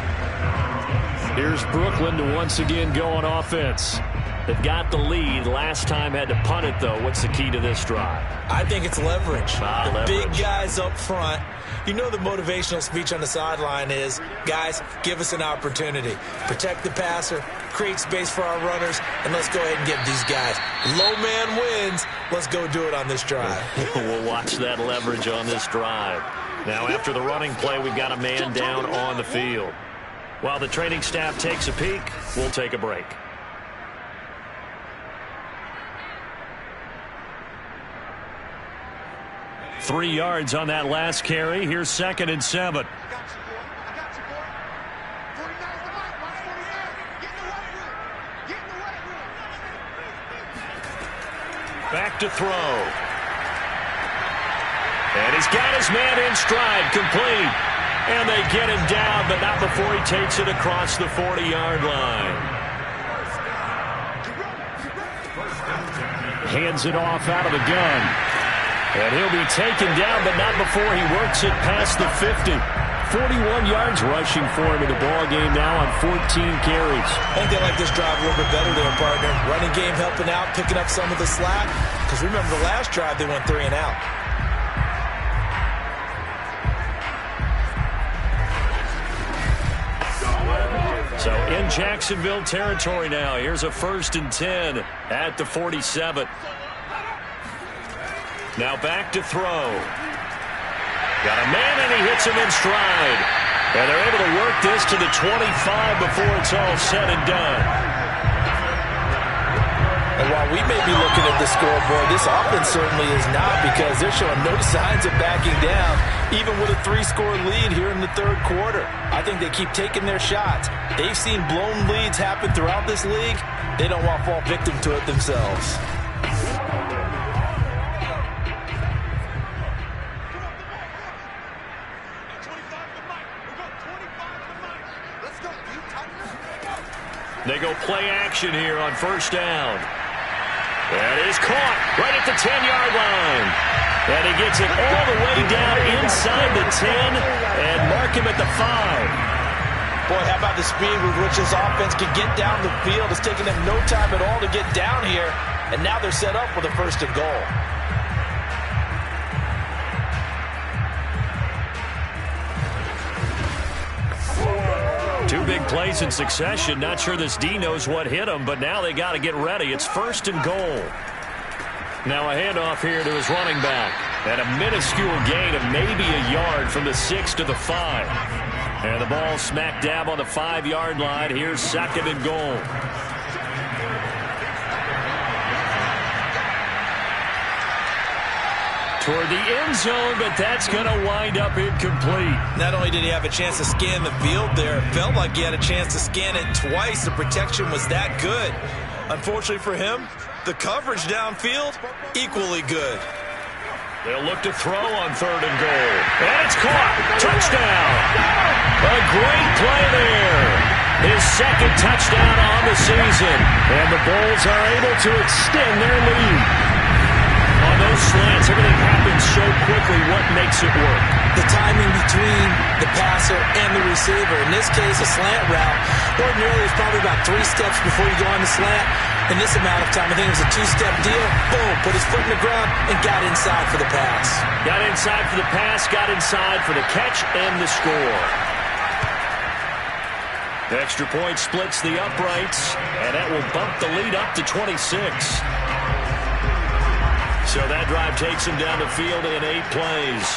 Speaker 3: Here's Brooklyn to once again go on offense. They've got the lead. Last time had to punt it, though. What's the key to this drive?
Speaker 2: I think it's leverage.
Speaker 3: Leverage.
Speaker 2: Big guys up front. You know the motivational speech on the sideline is, guys, give us an opportunity. Protect the passer, create space for our runners, and let's go ahead and get these guys. Low man wins. Let's go do it on this drive.
Speaker 3: We'll watch that leverage on this drive. Now, after the running play, we've got a man down on the field. While the training staff takes a peek, we'll take a break. Three yards on that last carry. Here's 2nd and 7. Back to throw. And he's got his man in stride, complete. And they get him down, but not before he takes it across the 40-yard line. Hands it off out of the gun. And he'll be taken down, but not before he works it past the 50. 41 yards rushing for him in the ball game now on 14 carries.
Speaker 2: I think they like this drive a little bit better there, partner. Running game helping out, picking up some of the slack. Because remember the last drive, they went 3 and out.
Speaker 3: So in Jacksonville territory now. Here's a 1st and 10 at the 47. Now back to throw. Got a man, and he hits him in stride. And they're able to work this to the 25 before it's all said and done.
Speaker 2: And while we may be looking at the scoreboard, this offense certainly is not, because they're showing no signs of backing down, even with a 3-score lead here in the third quarter. I think they keep taking their shots. They've seen blown leads happen throughout this league. They don't want to fall victim to it themselves.
Speaker 3: They go play action here on first down. That is caught right at the 10-yard line. And he gets it all the way down inside the 10 and mark him at the 5.
Speaker 2: Boy, how about the speed with which this offense can get down the field? It's taking them no time at all to get down here. And now they're set up with a 1st and goal.
Speaker 3: Two big plays in succession. Not sure this D knows what hit him, but now they got to get ready. It's 1st and goal. Now a handoff here to his running back. And a minuscule gain of maybe a yard from the 6 to the 5. And the ball smack dab on the 5-yard line. Here's 2nd and goal. Toward the end zone, but that's going to wind up incomplete.
Speaker 2: Not only did he have a chance to scan the field there, it felt like he had a chance to scan it twice. The protection was that good. Unfortunately for him, the coverage downfield, equally good.
Speaker 3: They'll look to throw on 3rd and goal. And it's caught. Touchdown. A great play there. His second touchdown on the season. And the Bulls are able to extend their lead. On those slants, everything happens so quickly. What makes it work?
Speaker 2: The timing between the passer and the receiver. In this case, a slant route. Ordinarily, it's probably about 3 steps before you go on the slant. In this amount of time, I think it was a 2-step deal. Boom, put his foot in the ground and got inside for the pass.
Speaker 3: Got inside for the pass, got inside for the catch and the score. The extra point splits the uprights, and that will bump the lead up to 26. So that drive takes him down the field in 8 plays.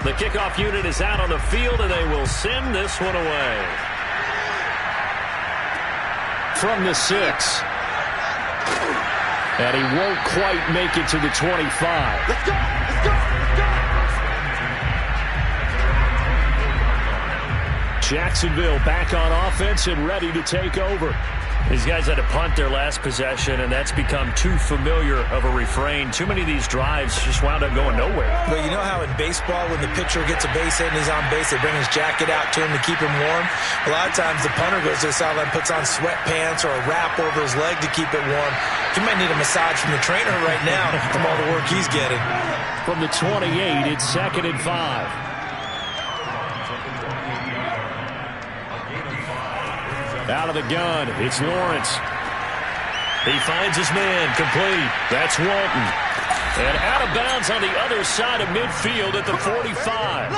Speaker 3: The kickoff unit is out on the field, and they will send this one away. From the 6. And he won't quite make it to the 25.
Speaker 2: Let's go! Let's go! Let's go!
Speaker 3: Jacksonville back on offense and ready to take over. These guys had to punt their last possession, and that's become too familiar of a refrain. Too many of these drives just wound up going nowhere.
Speaker 2: But you know how in baseball, when the pitcher gets a base hit and he's on base, they bring his jacket out to him to keep him warm? A lot of times the punter goes to the sideline, puts on sweatpants or a wrap over his leg to keep it warm. He might need a massage from the trainer right now from all the work he's getting.
Speaker 3: From the 28, it's 2nd and 5. Out of the gun, it's Lawrence. He finds his man, complete. That's Walton. And out of bounds on the other side of midfield at the 45.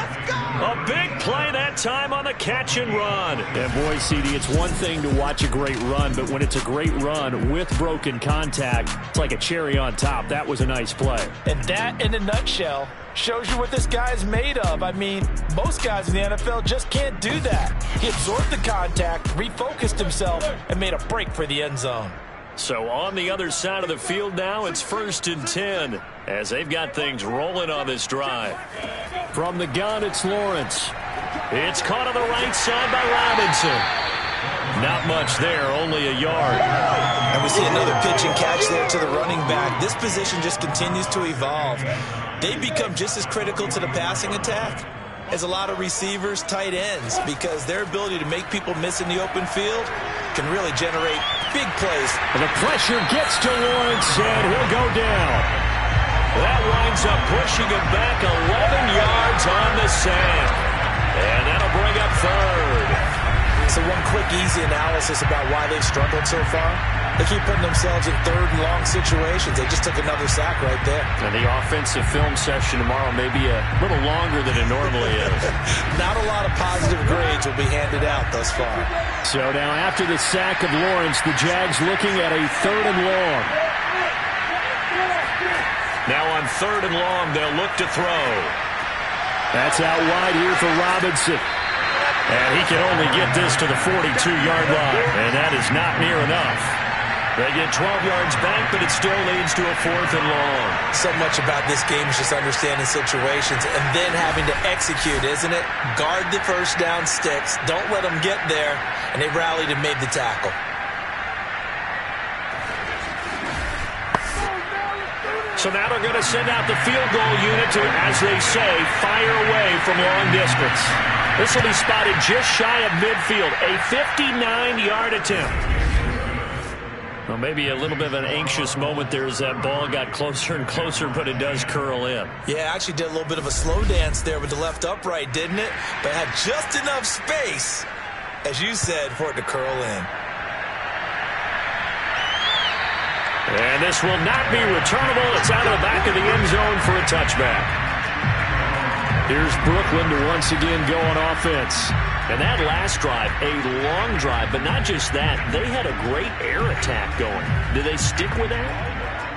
Speaker 3: A big play that time on the catch and run. And boy, CD, it's one thing to watch a great run, but when it's a great run with broken contact, it's like a cherry on top. That was a nice play.
Speaker 2: And that, in a nutshell, shows you what this guy is made of. I mean, most guys in the NFL just can't do that. He absorbed the contact, refocused himself, and made a break for the end zone.
Speaker 3: So on the other side of the field now, it's 1st and 10 as they've got things rolling on this drive. From the gun, it's Lawrence. It's caught on the right side by Robinson. Not much there, only a yard.
Speaker 2: And we see another pitch and catch there to the running back. This position just continues to evolve. They become just as critical to the passing attack as a lot of receivers, tight ends, because their ability to make people miss in the open field can really generate big plays.
Speaker 3: And the pressure gets to Lawrence, and he'll go down. That winds up pushing him back 11 yards on the sack. And that'll bring up 3rd.
Speaker 2: So one quick, easy analysis about why they've struggled so far. They keep putting themselves in 3rd and long situations. They just took another sack right there.
Speaker 3: And the offensive film session tomorrow may be a little longer than it normally is.
Speaker 2: Not a lot of positive grades will be handed out thus far.
Speaker 3: So now after the sack of Lawrence, the Jags looking at a 3rd and long. Now on 3rd and long, they'll look to throw. That's out wide here for Robinson. And he can only get this to the 42-yard line, and that is not near enough. They get 12 yards back, but it still leads to a 4th and long.
Speaker 2: So much about this game is just understanding situations and then having to execute, isn't it? Guard the first down sticks. Don't let them get there. And they rallied and made the tackle.
Speaker 3: So now they're going to send out the field goal unit to, as they say, fire away from long distance. This will be spotted just shy of midfield. A 59-yard attempt. Well, maybe a little bit of an anxious moment there as that ball got closer and closer, but it does curl in.
Speaker 2: Yeah, actually did a little bit of a slow dance there with the left upright, didn't it? But had just enough space, as you said, for it to curl in.
Speaker 3: And this will not be returnable. It's out of the back of the end zone for a touchback. Here's Brooklyn to once again go on offense. And that last drive, a long drive, but not just that. They had a great air attack going. Do they stick with that?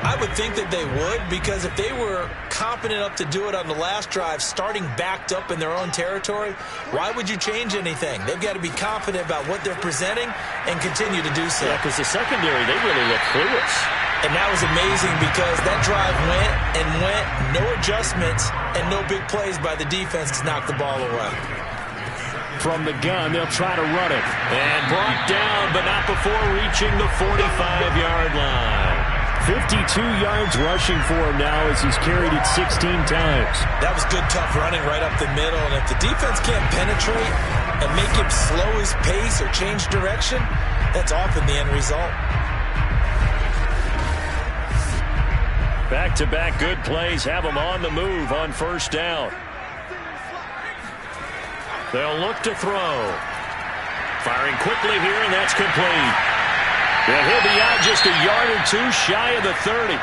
Speaker 2: I would think that they would, because if they were competent enough to do it on the last drive, starting backed up in their own territory, why would you change anything? They've got to be confident about what they're presenting and continue to do so.
Speaker 3: Yeah, because the secondary, they really look clueless.
Speaker 2: And that was amazing because that drive went and went, no adjustments and no big plays by the defense to knock the ball away.
Speaker 3: from the gun. They'll try to run it. And brought down, but not before reaching the 45-yard line. 52 yards rushing for him now as he's carried it 16 times.
Speaker 2: That was good, tough running right up the middle. And if the defense can't penetrate and make him slow his pace or change direction, that's often the end result.
Speaker 3: Back-to-back good plays have him on the move on first down. They'll look to throw. Firing quickly here, and that's complete. Yeah, he'll be out just a yard or two shy of the 30.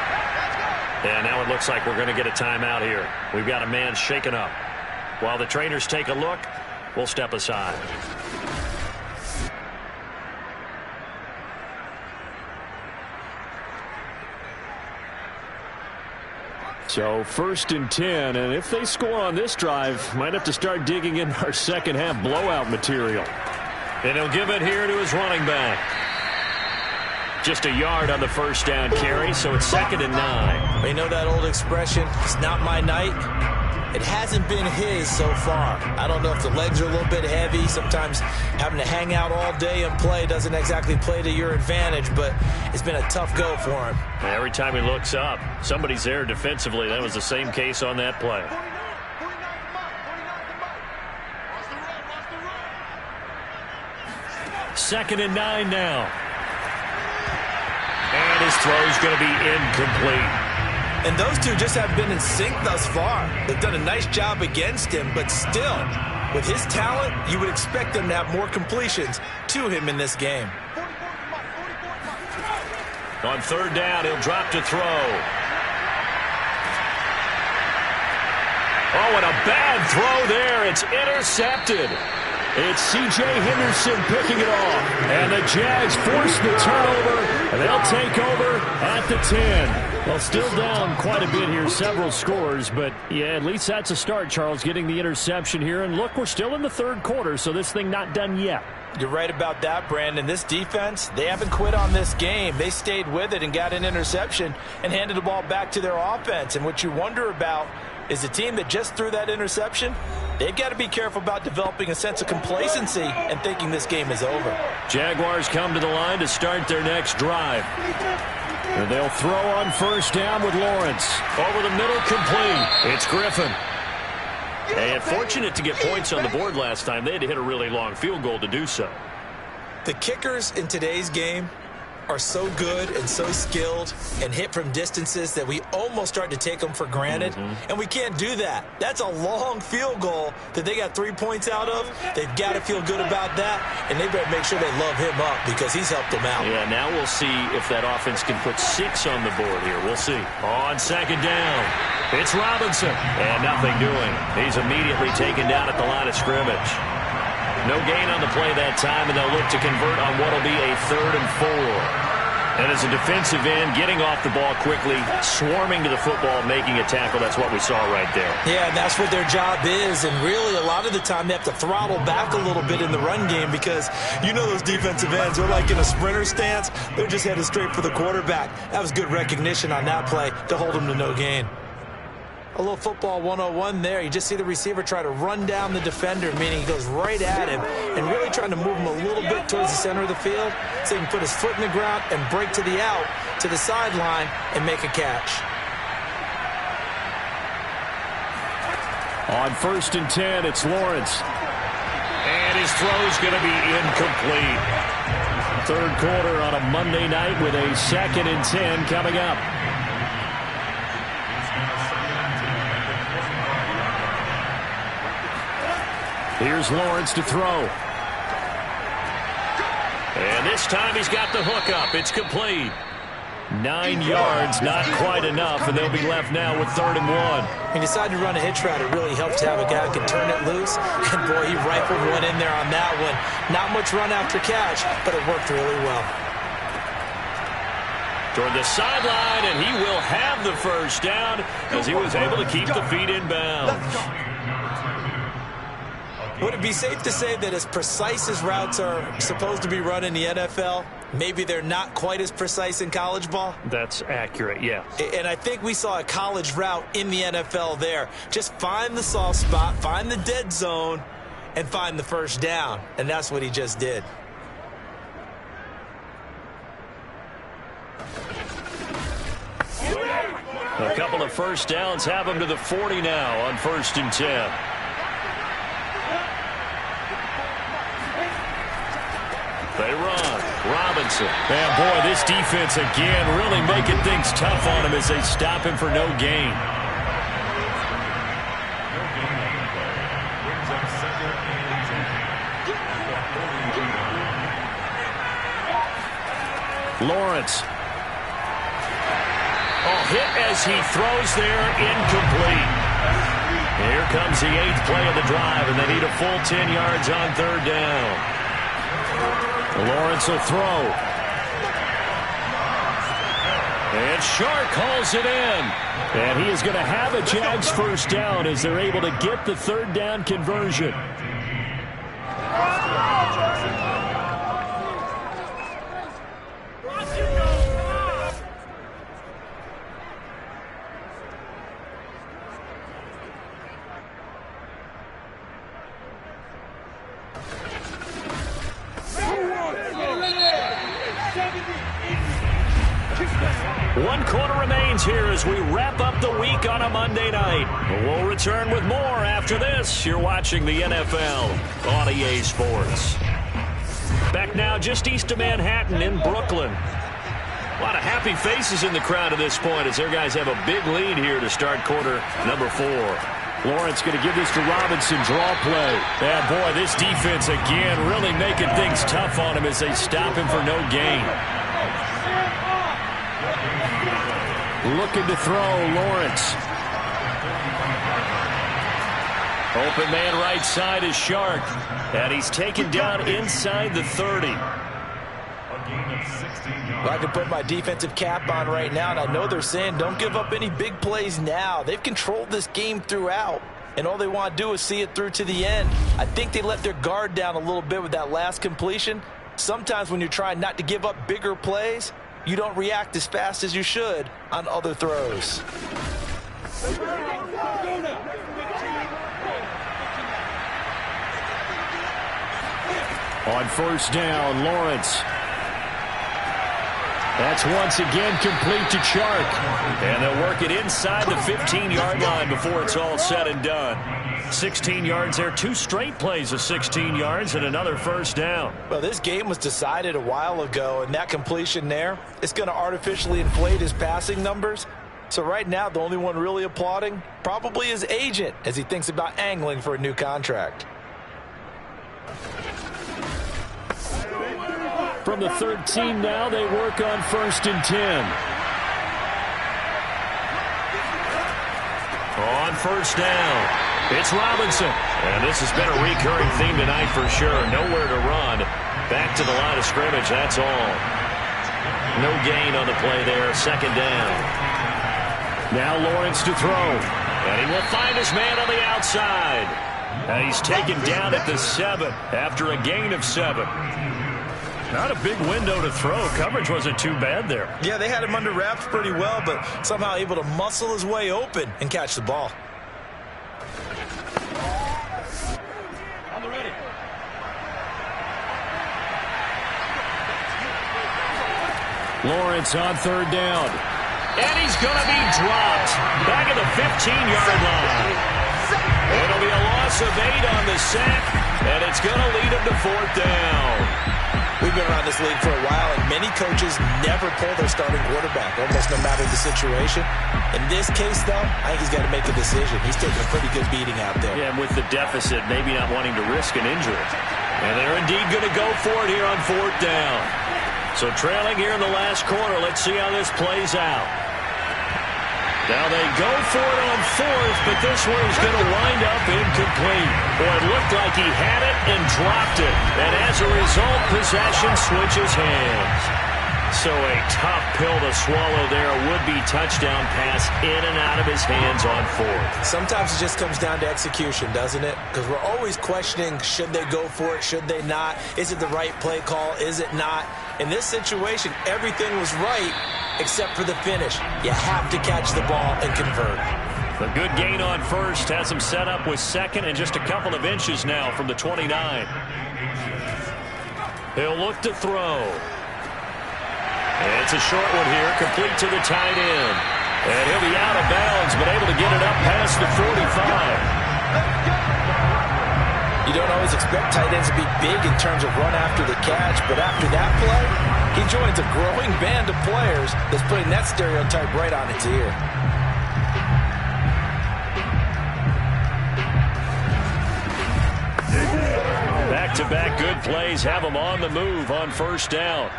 Speaker 3: And now it looks like we're going to get a timeout here. We've got a man shaken up. While the trainers take a look, we'll step aside. So 1st and 10, and if they score on this drive, might have to start digging in our second half blowout material. And he'll give it here to his running back. Just a yard on the first down carry, so it's 2nd and 9.
Speaker 2: You know that old expression, it's not my night? It hasn't been his so far. I don't know if the legs are a little bit heavy. Sometimes having to hang out all day and play doesn't exactly play to your advantage, but it's been a tough go for him.
Speaker 3: Every time he looks up, somebody's there defensively. That was the same case on that play. Second and 9 now. And his throw's going to be incomplete.
Speaker 2: And those two just have been in sync thus far. They've done a nice job against him, but still, with his talent, you would expect them to have more completions to him in this game.
Speaker 3: On 3rd down, he'll drop to throw. Oh, and a bad throw there. It's intercepted. It's C.J. Henderson picking it off. And the Jags force the turnover, and they'll take over at the 10. Well, still down quite a bit here, several scores, but yeah, at least that's a start, Charles, getting the interception here. And look, we're still in the 3rd quarter, so this thing not done yet.
Speaker 2: You're right about that, Brandon. This defense, they haven't quit on this game. They stayed with it and got an interception and handed the ball back to their offense. And what you wonder about is the team that just threw that interception, they've got to be careful about developing a sense of complacency and thinking this game is over.
Speaker 3: Jaguars come to the line to start their next drive. And they'll throw on first down with Lawrence. Over the middle, complete. It's Griffin. And fortunate to get points on the board last time. They had to hit a really long field goal to do so.
Speaker 2: The kickers in today's game are so good and so skilled and hit from distances that we almost start to take them for granted. And we can't do that. That's a long field goal that they got 3 points out of. They've got to feel good about that, and they better make sure they love him up because he's helped them out.
Speaker 3: Yeah, now we'll see if that offense can put 6 on the board here. We'll see. On 2nd down, it's Robinson, and nothing doing. He's immediately taken down at the line of scrimmage. No gain on the play that time, and they'll look to convert on what will be a 3rd and 4. And as a defensive end, getting off the ball quickly, swarming to the football, making a tackle, that's what we saw right there.
Speaker 2: Yeah, and that's what their job is. And really, a lot of the time, they have to throttle back a little bit in the run game because you know those defensive ends, they're like in a sprinter stance. They're just headed straight for the quarterback. That was good recognition on that play to hold them to no gain. A little football 101 there. You just see the receiver try to run down the defender, meaning he goes right at him and really trying to move him a little bit towards the center of the field so he can put his foot in the ground and break to the out, to the sideline, and make a catch.
Speaker 3: On 1st and 10, it's Lawrence. And his throw's going to be incomplete. 3rd quarter on a Monday night with a 2nd and 10 coming up. Here's Lawrence to throw. And this time he's got the hook up. It's complete. 9 yards, not quite enough, and they'll be left now with 3rd and 1.
Speaker 2: He decided to run a hitch route. It really helped to have a guy who can turn it loose. And, boy, he rifled one in there on that one. Not much run after catch, but it worked really well.
Speaker 3: Toward the sideline, and he will have the first down as he was able to keep the feet in bounds.
Speaker 2: Would it be safe to say that as precise as routes are supposed to be run in the NFL, maybe they're not quite as precise in college ball?
Speaker 3: That's accurate, yeah.
Speaker 2: And I think we saw a college route in the NFL there. Just find the soft spot, find the dead zone, and find the first down, and that's what he just did.
Speaker 3: A couple of first downs have him to the 40 now on 1st and 10. They run. Robinson.
Speaker 1: And boy, this defense again really making things tough on him as they stop him for no gain. Lawrence.
Speaker 3: Oh, hit as he throws there, incomplete. Here comes the 8th play of the drive, and they need a full 10 yards on 3rd down.
Speaker 1: Lawrence will throw.
Speaker 3: And Shark calls it in.
Speaker 1: And he is going to have a Jags first down as they're able to get the 3rd down conversion.
Speaker 3: One quarter remains here as we wrap up the week on a Monday night. We'll return with more after this. You're watching the NFL on EA Sports. Back now just east of Manhattan in Brooklyn. A lot of happy faces in the crowd at this point as their guys have a big lead here to start quarter number 4.
Speaker 1: Lawrence going to give this to Robinson. Draw play. And boy, this defense again really making things tough on him as they stop him for no gain. Looking to throw, Lawrence. Open man right side is Shark. And he's taken down inside the 30.
Speaker 2: I can put my defensive cap on right now, and I know they're saying don't give up any big plays now. They've controlled this game throughout, and all they want to do is see it through to the end. I think they let their guard down a little bit with that last completion. Sometimes when you're trying not to give up bigger plays, you don't react as fast as you should on other throws.
Speaker 1: On 1st down, Lawrence. That's once again complete to Shark.
Speaker 3: And they'll work it inside the 15-yard line before it's all said and done. 16 yards there, 2 straight plays of 16 yards and another first down.
Speaker 2: Well, this game was decided a while ago, and that completion there, it's going to artificially inflate his passing numbers. So right now, the only one really applauding probably his agent as he thinks about angling for a new contract.
Speaker 1: From the 13 now, they work on 1st and 10.
Speaker 3: On 1st down, it's Robinson. And this has been a recurring theme tonight for sure. Nowhere to run. Back to the line of scrimmage, that's all. No gain on the play there, 2nd down.
Speaker 1: Now Lawrence to throw.
Speaker 3: And he will find his man on the outside. And he's taken down at the 7 after a gain of 7.
Speaker 1: Not a big window to throw. Coverage wasn't too bad there.
Speaker 2: Yeah, they had him under wraps pretty well, but somehow able to muscle his way open and catch the ball.
Speaker 4: On the ready.
Speaker 1: Lawrence on 3rd down.
Speaker 3: And he's going to be dropped back at the 15-yard line. It'll be a loss of 8 on the sack, and it's going to lead him to 4th down.
Speaker 2: We've been around this league for a while, and many coaches never pull their starting quarterback, almost no matter the situation. In this case, though, I think he's got to make a decision. He's taking a pretty good beating out there.
Speaker 3: Yeah, and with the deficit, maybe not wanting to risk an injury. And they're indeed going to go for it here on 4th down. So trailing here in the last quarter, let's see how this plays out. Now they go for it on 4th, but this one is going to wind up incomplete. Boy, it looked like he had it and dropped it. And as a result, possession switches hands. So a tough pill to swallow there. A would-be touchdown pass in and out of his hands on 4th.
Speaker 2: Sometimes it just comes down to execution, doesn't it? Because we're always questioning, should they go for it, should they not? Is it the right play call, is it not? In this situation, everything was right except for the finish. You have to catch the ball and convert.
Speaker 3: A good gain on first has him set up with second and just a couple of inches now from the 29. He'll look to throw. It's a short one here, complete to the tight end. And he'll be out of bounds, but able to get it up past the 45.
Speaker 2: You don't always expect tight ends to be big in terms of run after the catch, but after that play, he joins a growing band of players that's putting that stereotype right on its ear.
Speaker 3: Back-to-back good plays have him on the move on first down.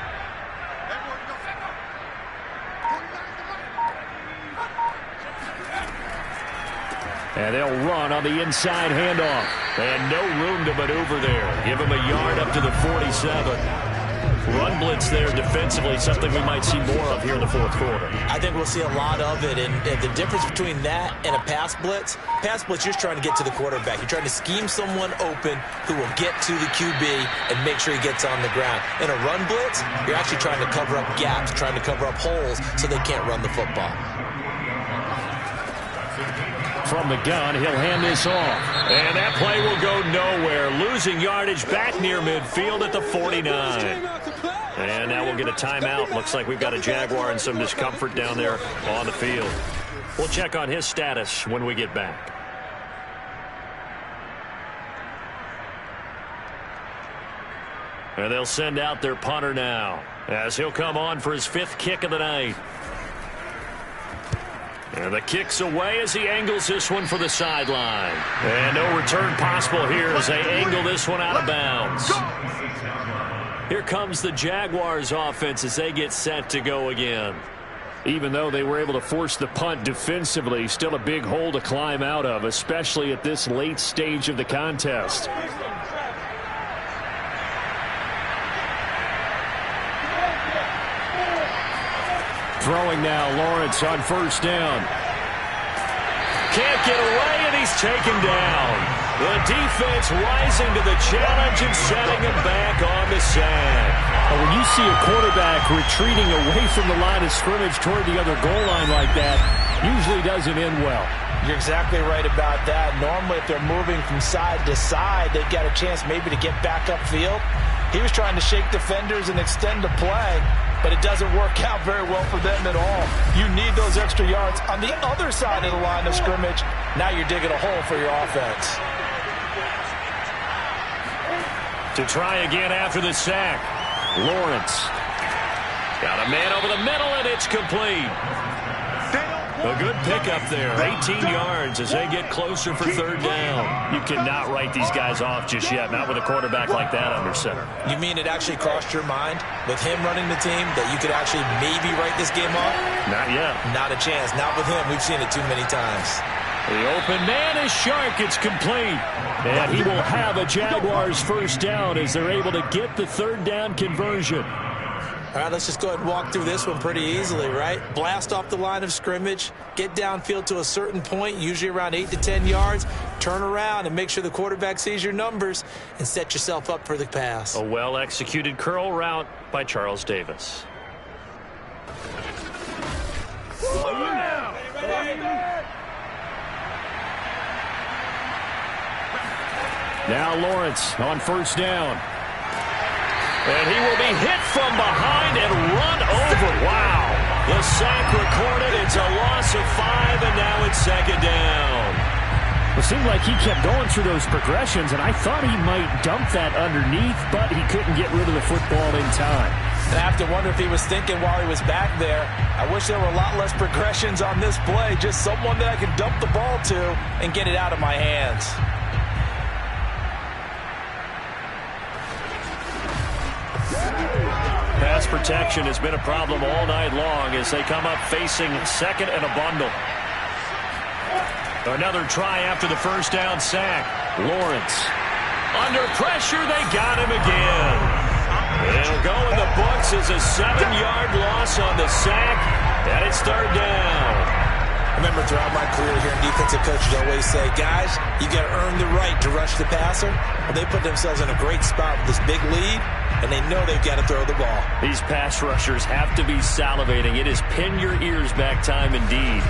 Speaker 3: And they'll run on the inside handoff. And no room to maneuver there. Give him a yard up to the 47. Run blitz there defensively, something we might see more of here in the fourth quarter.
Speaker 2: I think we'll see a lot of it, and the difference between that and a pass blitz, you're just trying to get to the quarterback. You're trying to scheme someone open who will get to the QB and make sure he gets on the ground. In a run blitz, you're actually trying to cover up gaps, trying to cover up holes so they can't run the football.
Speaker 3: From the gun, he'll hand this off. And that play will go nowhere. Losing yardage back near midfield at the 49. And now we'll get a timeout. Looks like we've got a Jaguar and some discomfort down there on the field. We'll check on his status when we get back. And they'll send out their punter now, as he'll come on for his 5th kick of the night. And the kick's away as he angles this one for the sideline. And no return possible here as they angle this one out of bounds. Here comes the Jaguars offense as they get set to go again. Even though they were able to force the punt defensively, still a big hole to climb out of, especially at this late stage of the contest. Throwing now, Lawrence on first down. Can't get away, and he's taken down. The defense rising to the challenge and setting him back on the sack.
Speaker 1: When you see a quarterback retreating away from the line of scrimmage toward the other goal line like that, usually doesn't end well.
Speaker 2: You're exactly right about that. Normally, if they're moving from side to side, they've got a chance maybe to get back upfield. He was trying to shake defenders and extend the play, but it doesn't work out very well for them at all. You need those extra yards on the other side of the line of scrimmage. Now you're digging a hole for your offense.
Speaker 3: To try again after the sack, Lawrence. Got a man over the middle, and it's complete. A good pickup there, 18 yards as they get closer for third down. You cannot write these guys off just yet, not with a quarterback like that under center.
Speaker 2: You mean it actually crossed your mind with him running the team that you could actually maybe write this game off?
Speaker 3: Not yet.
Speaker 2: Not a chance. Not with him. We've seen it too many times.
Speaker 3: The open man is Shark. It's complete. And he will have a Jaguars first down as they're able to get the third down conversion.
Speaker 2: All right, let's just go ahead and walk through this one pretty easily, right? Blast off the line of scrimmage, get downfield to a certain point, usually around 8 to 10 yards, turn around and make sure the quarterback sees your numbers and set yourself up for the pass.
Speaker 3: A well-executed curl route by Charles Davis. Now Lawrence on first down. And he will be hit from behind and run over. Wow. The sack recorded. It's a loss of 5, and now it's second down.
Speaker 1: It seemed like he kept going through those progressions, and I thought he might dump that underneath, but he couldn't get rid of the football in time.
Speaker 2: And I have to wonder if he was thinking while he was back there, I wish there were a lot less progressions on this play, just someone that I could dump the ball to and get it out of my hands.
Speaker 3: Pass protection has been a problem all night long as they come up facing second and a bundle. Another try after the first down sack. Lawrence. Under pressure, they got him again. It'll go in the books as a 7-yard loss on the sack, and it's third down.
Speaker 2: I remember throughout my career here, defensive coaches always say, guys, you got to earn the right to rush the passer. Well, they put themselves in a great spot with this big lead, and they know they've got to throw the ball.
Speaker 3: These pass rushers have to be salivating. It is pin your ears back time indeed.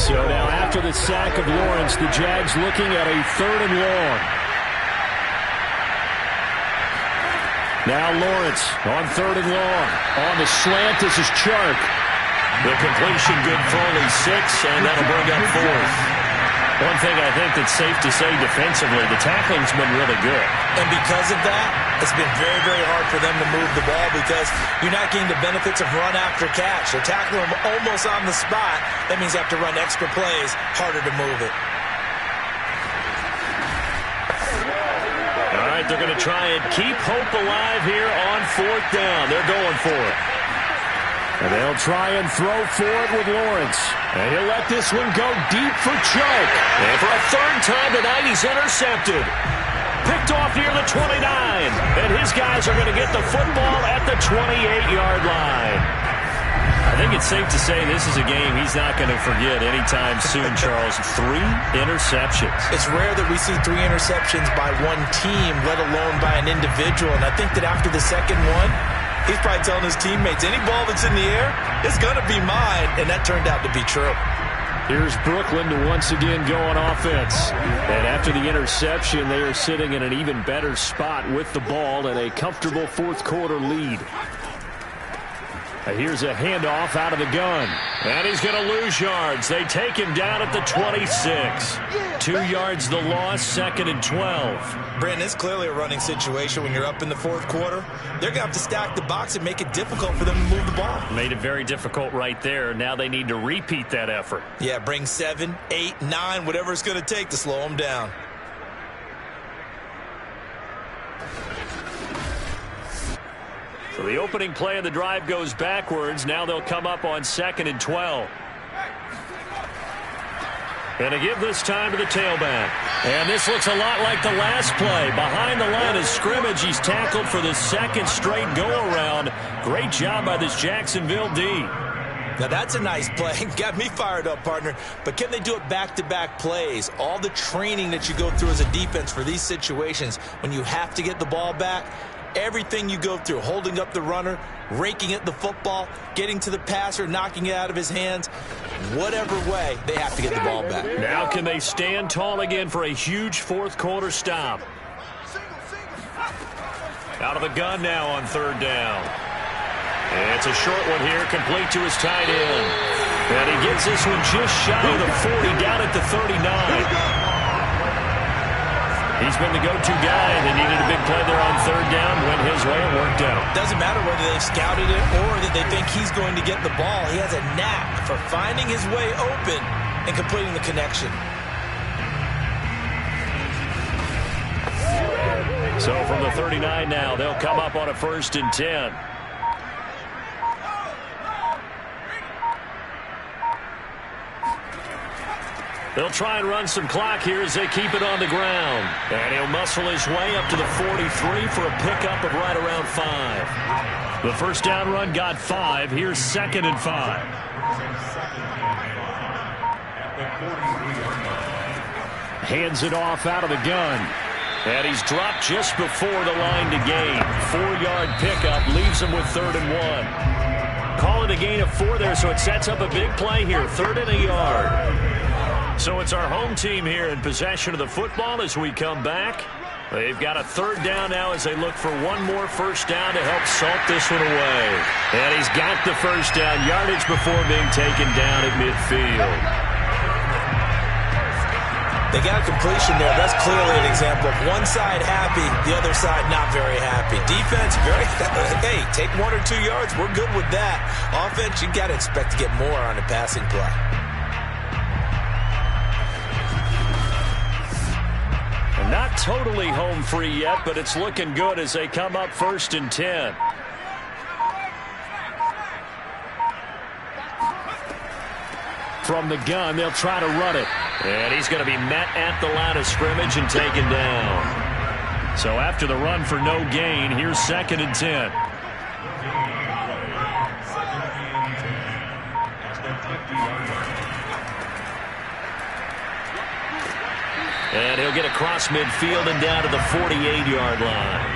Speaker 1: So now after the sack of Lawrence, the Jags looking at a 3rd and long. Now Lawrence on 3rd and long. On the slant, this is Chark.
Speaker 3: The completion good for only 6, and that'll bring up 4th. One thing I think that's safe to say defensively, the tackling's been really good.
Speaker 2: And because of that, it's been very, very hard for them to move the ball because you're not getting the benefits of run after catch. They're tackling them almost on the spot. That means you have to run extra plays, harder to move it.
Speaker 3: All right, they're going to try and keep hope alive here on 4th down. They're going for it.
Speaker 1: And they'll try and throw for it with Lawrence. And he'll let this one go deep for Chark.
Speaker 3: And for a 3rd time tonight, he's intercepted. Picked off near the 29. And his guys are going to get the football at the 28-yard line. I think it's safe to say this is a game he's not going to forget anytime soon, Charles. 3 interceptions.
Speaker 2: It's rare that we see 3 interceptions by one team, let alone by an individual. And I think that after the second one, he's probably telling his teammates, any ball that's in the air, it's going to be mine. And that turned out to be true.
Speaker 1: Here's Brooklyn to once again go on offense. And after the interception, they are sitting in an even better spot with the ball and a comfortable 4th quarter lead. Here's a handoff out of the gun.
Speaker 3: And he's going to lose yards. They take him down at the 26. 2 yards the loss, 2nd and 12.
Speaker 2: Brandon, it's clearly a running situation when you're up in the 4th quarter. They're going to have to stack the box and make it difficult for them to move the ball.
Speaker 3: Made it very difficult right there. Now they need to repeat that effort.
Speaker 2: Yeah, bring 7, 8, 9, whatever it's going to take to slow them down.
Speaker 3: So the opening play of the drive goes backwards. Now they'll come up on 2nd and 12. And to give this time to the tailback. And this looks a lot like the last play. Behind the line of scrimmage, he's tackled for the 2nd straight go-around. Great job by this Jacksonville D.
Speaker 2: Now that's a nice play. Got me fired up, partner. But can they do it back-to-back plays? All the training that you go through as a defense for these situations, when you have to get the ball back, everything you go through, holding up the runner, raking at the football, getting to the passer, knocking it out of his hands, whatever way, they have to get the ball back.
Speaker 3: Now can they stand tall again for a huge 4th quarter stop? Out of the gun now on 3rd down. And it's a short one here, complete to his tight end. And he gets this one just shy of the 40, down at the 39. He's been the go-to guy. They needed a big play there on 3rd down. Went his way and worked out.
Speaker 2: Doesn't matter whether they've scouted it or that they think he's going to get the ball. He has a knack for finding his way open and completing the connection.
Speaker 3: So from the 39 now, they'll come up on a 1st and 10. They'll try and run some clock here as they keep it on the ground. And he'll muscle his way up to the 43 for a pickup of right around 5. The 1st down run got 5. Here's 2nd and 5.
Speaker 1: Hands it off out of the gun.
Speaker 3: And he's dropped just before the line to gain. 4-yard pickup leaves him with 3rd and 1. Call it a gain of 4 there, so it sets up a big play here. 3rd and a yard. So it's our home team here in possession of the football as we come back. They've got a 3rd down now as they look for one more 1st down to help salt this one away. And he's got the 1st down, yardage before being taken down at midfield.
Speaker 2: They got a completion there. That's clearly an example of one side happy, the other side not very happy. Defense, very, hey, take 1 or 2 yards. We're good with that. Offense, you got to expect to get more on a passing play.
Speaker 3: Not totally home free yet, but it's looking good as they come up 1st and 10.
Speaker 1: From the gun, they'll try to run it.
Speaker 3: And he's going to be met at the line of scrimmage and taken down. So after the run for no gain, here's 2nd and 10. And he'll get across midfield and down to the 48-yard line.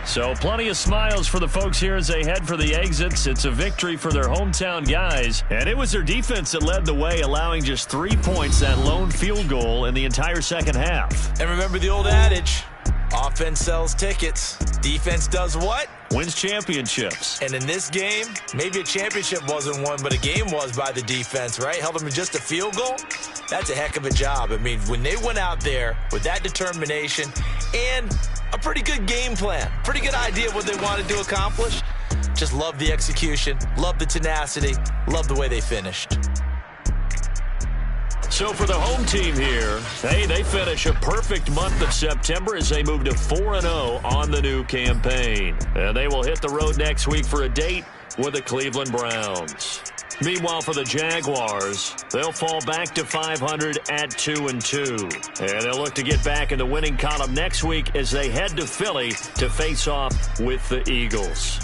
Speaker 3: So plenty of smiles for the folks here as they head for the exits. It's a victory for their hometown guys. And it was their defense that led the way, allowing just 3 points, that lone field goal in the entire second half.
Speaker 2: And remember the old adage, offense sells tickets. Defense does what?
Speaker 3: Wins championships.
Speaker 2: And in this game, maybe a championship wasn't won, but a game was by the defense, right? Held them to just a field goal. That's a heck of a job. I mean, when they went out there with that determination and a pretty good game plan, pretty good idea of what they wanted to accomplish, just love the execution, love the tenacity, love the way they finished.
Speaker 3: So for the home team here, hey, they finish a perfect month of September as they move to 4-0 on the new campaign. And they will hit the road next week for a date with the Cleveland Browns. Meanwhile, for the Jaguars, they'll fall back to 500 at 2-2. And they'll look to get back in the winning column next week as they head to Philly to face off with the Eagles.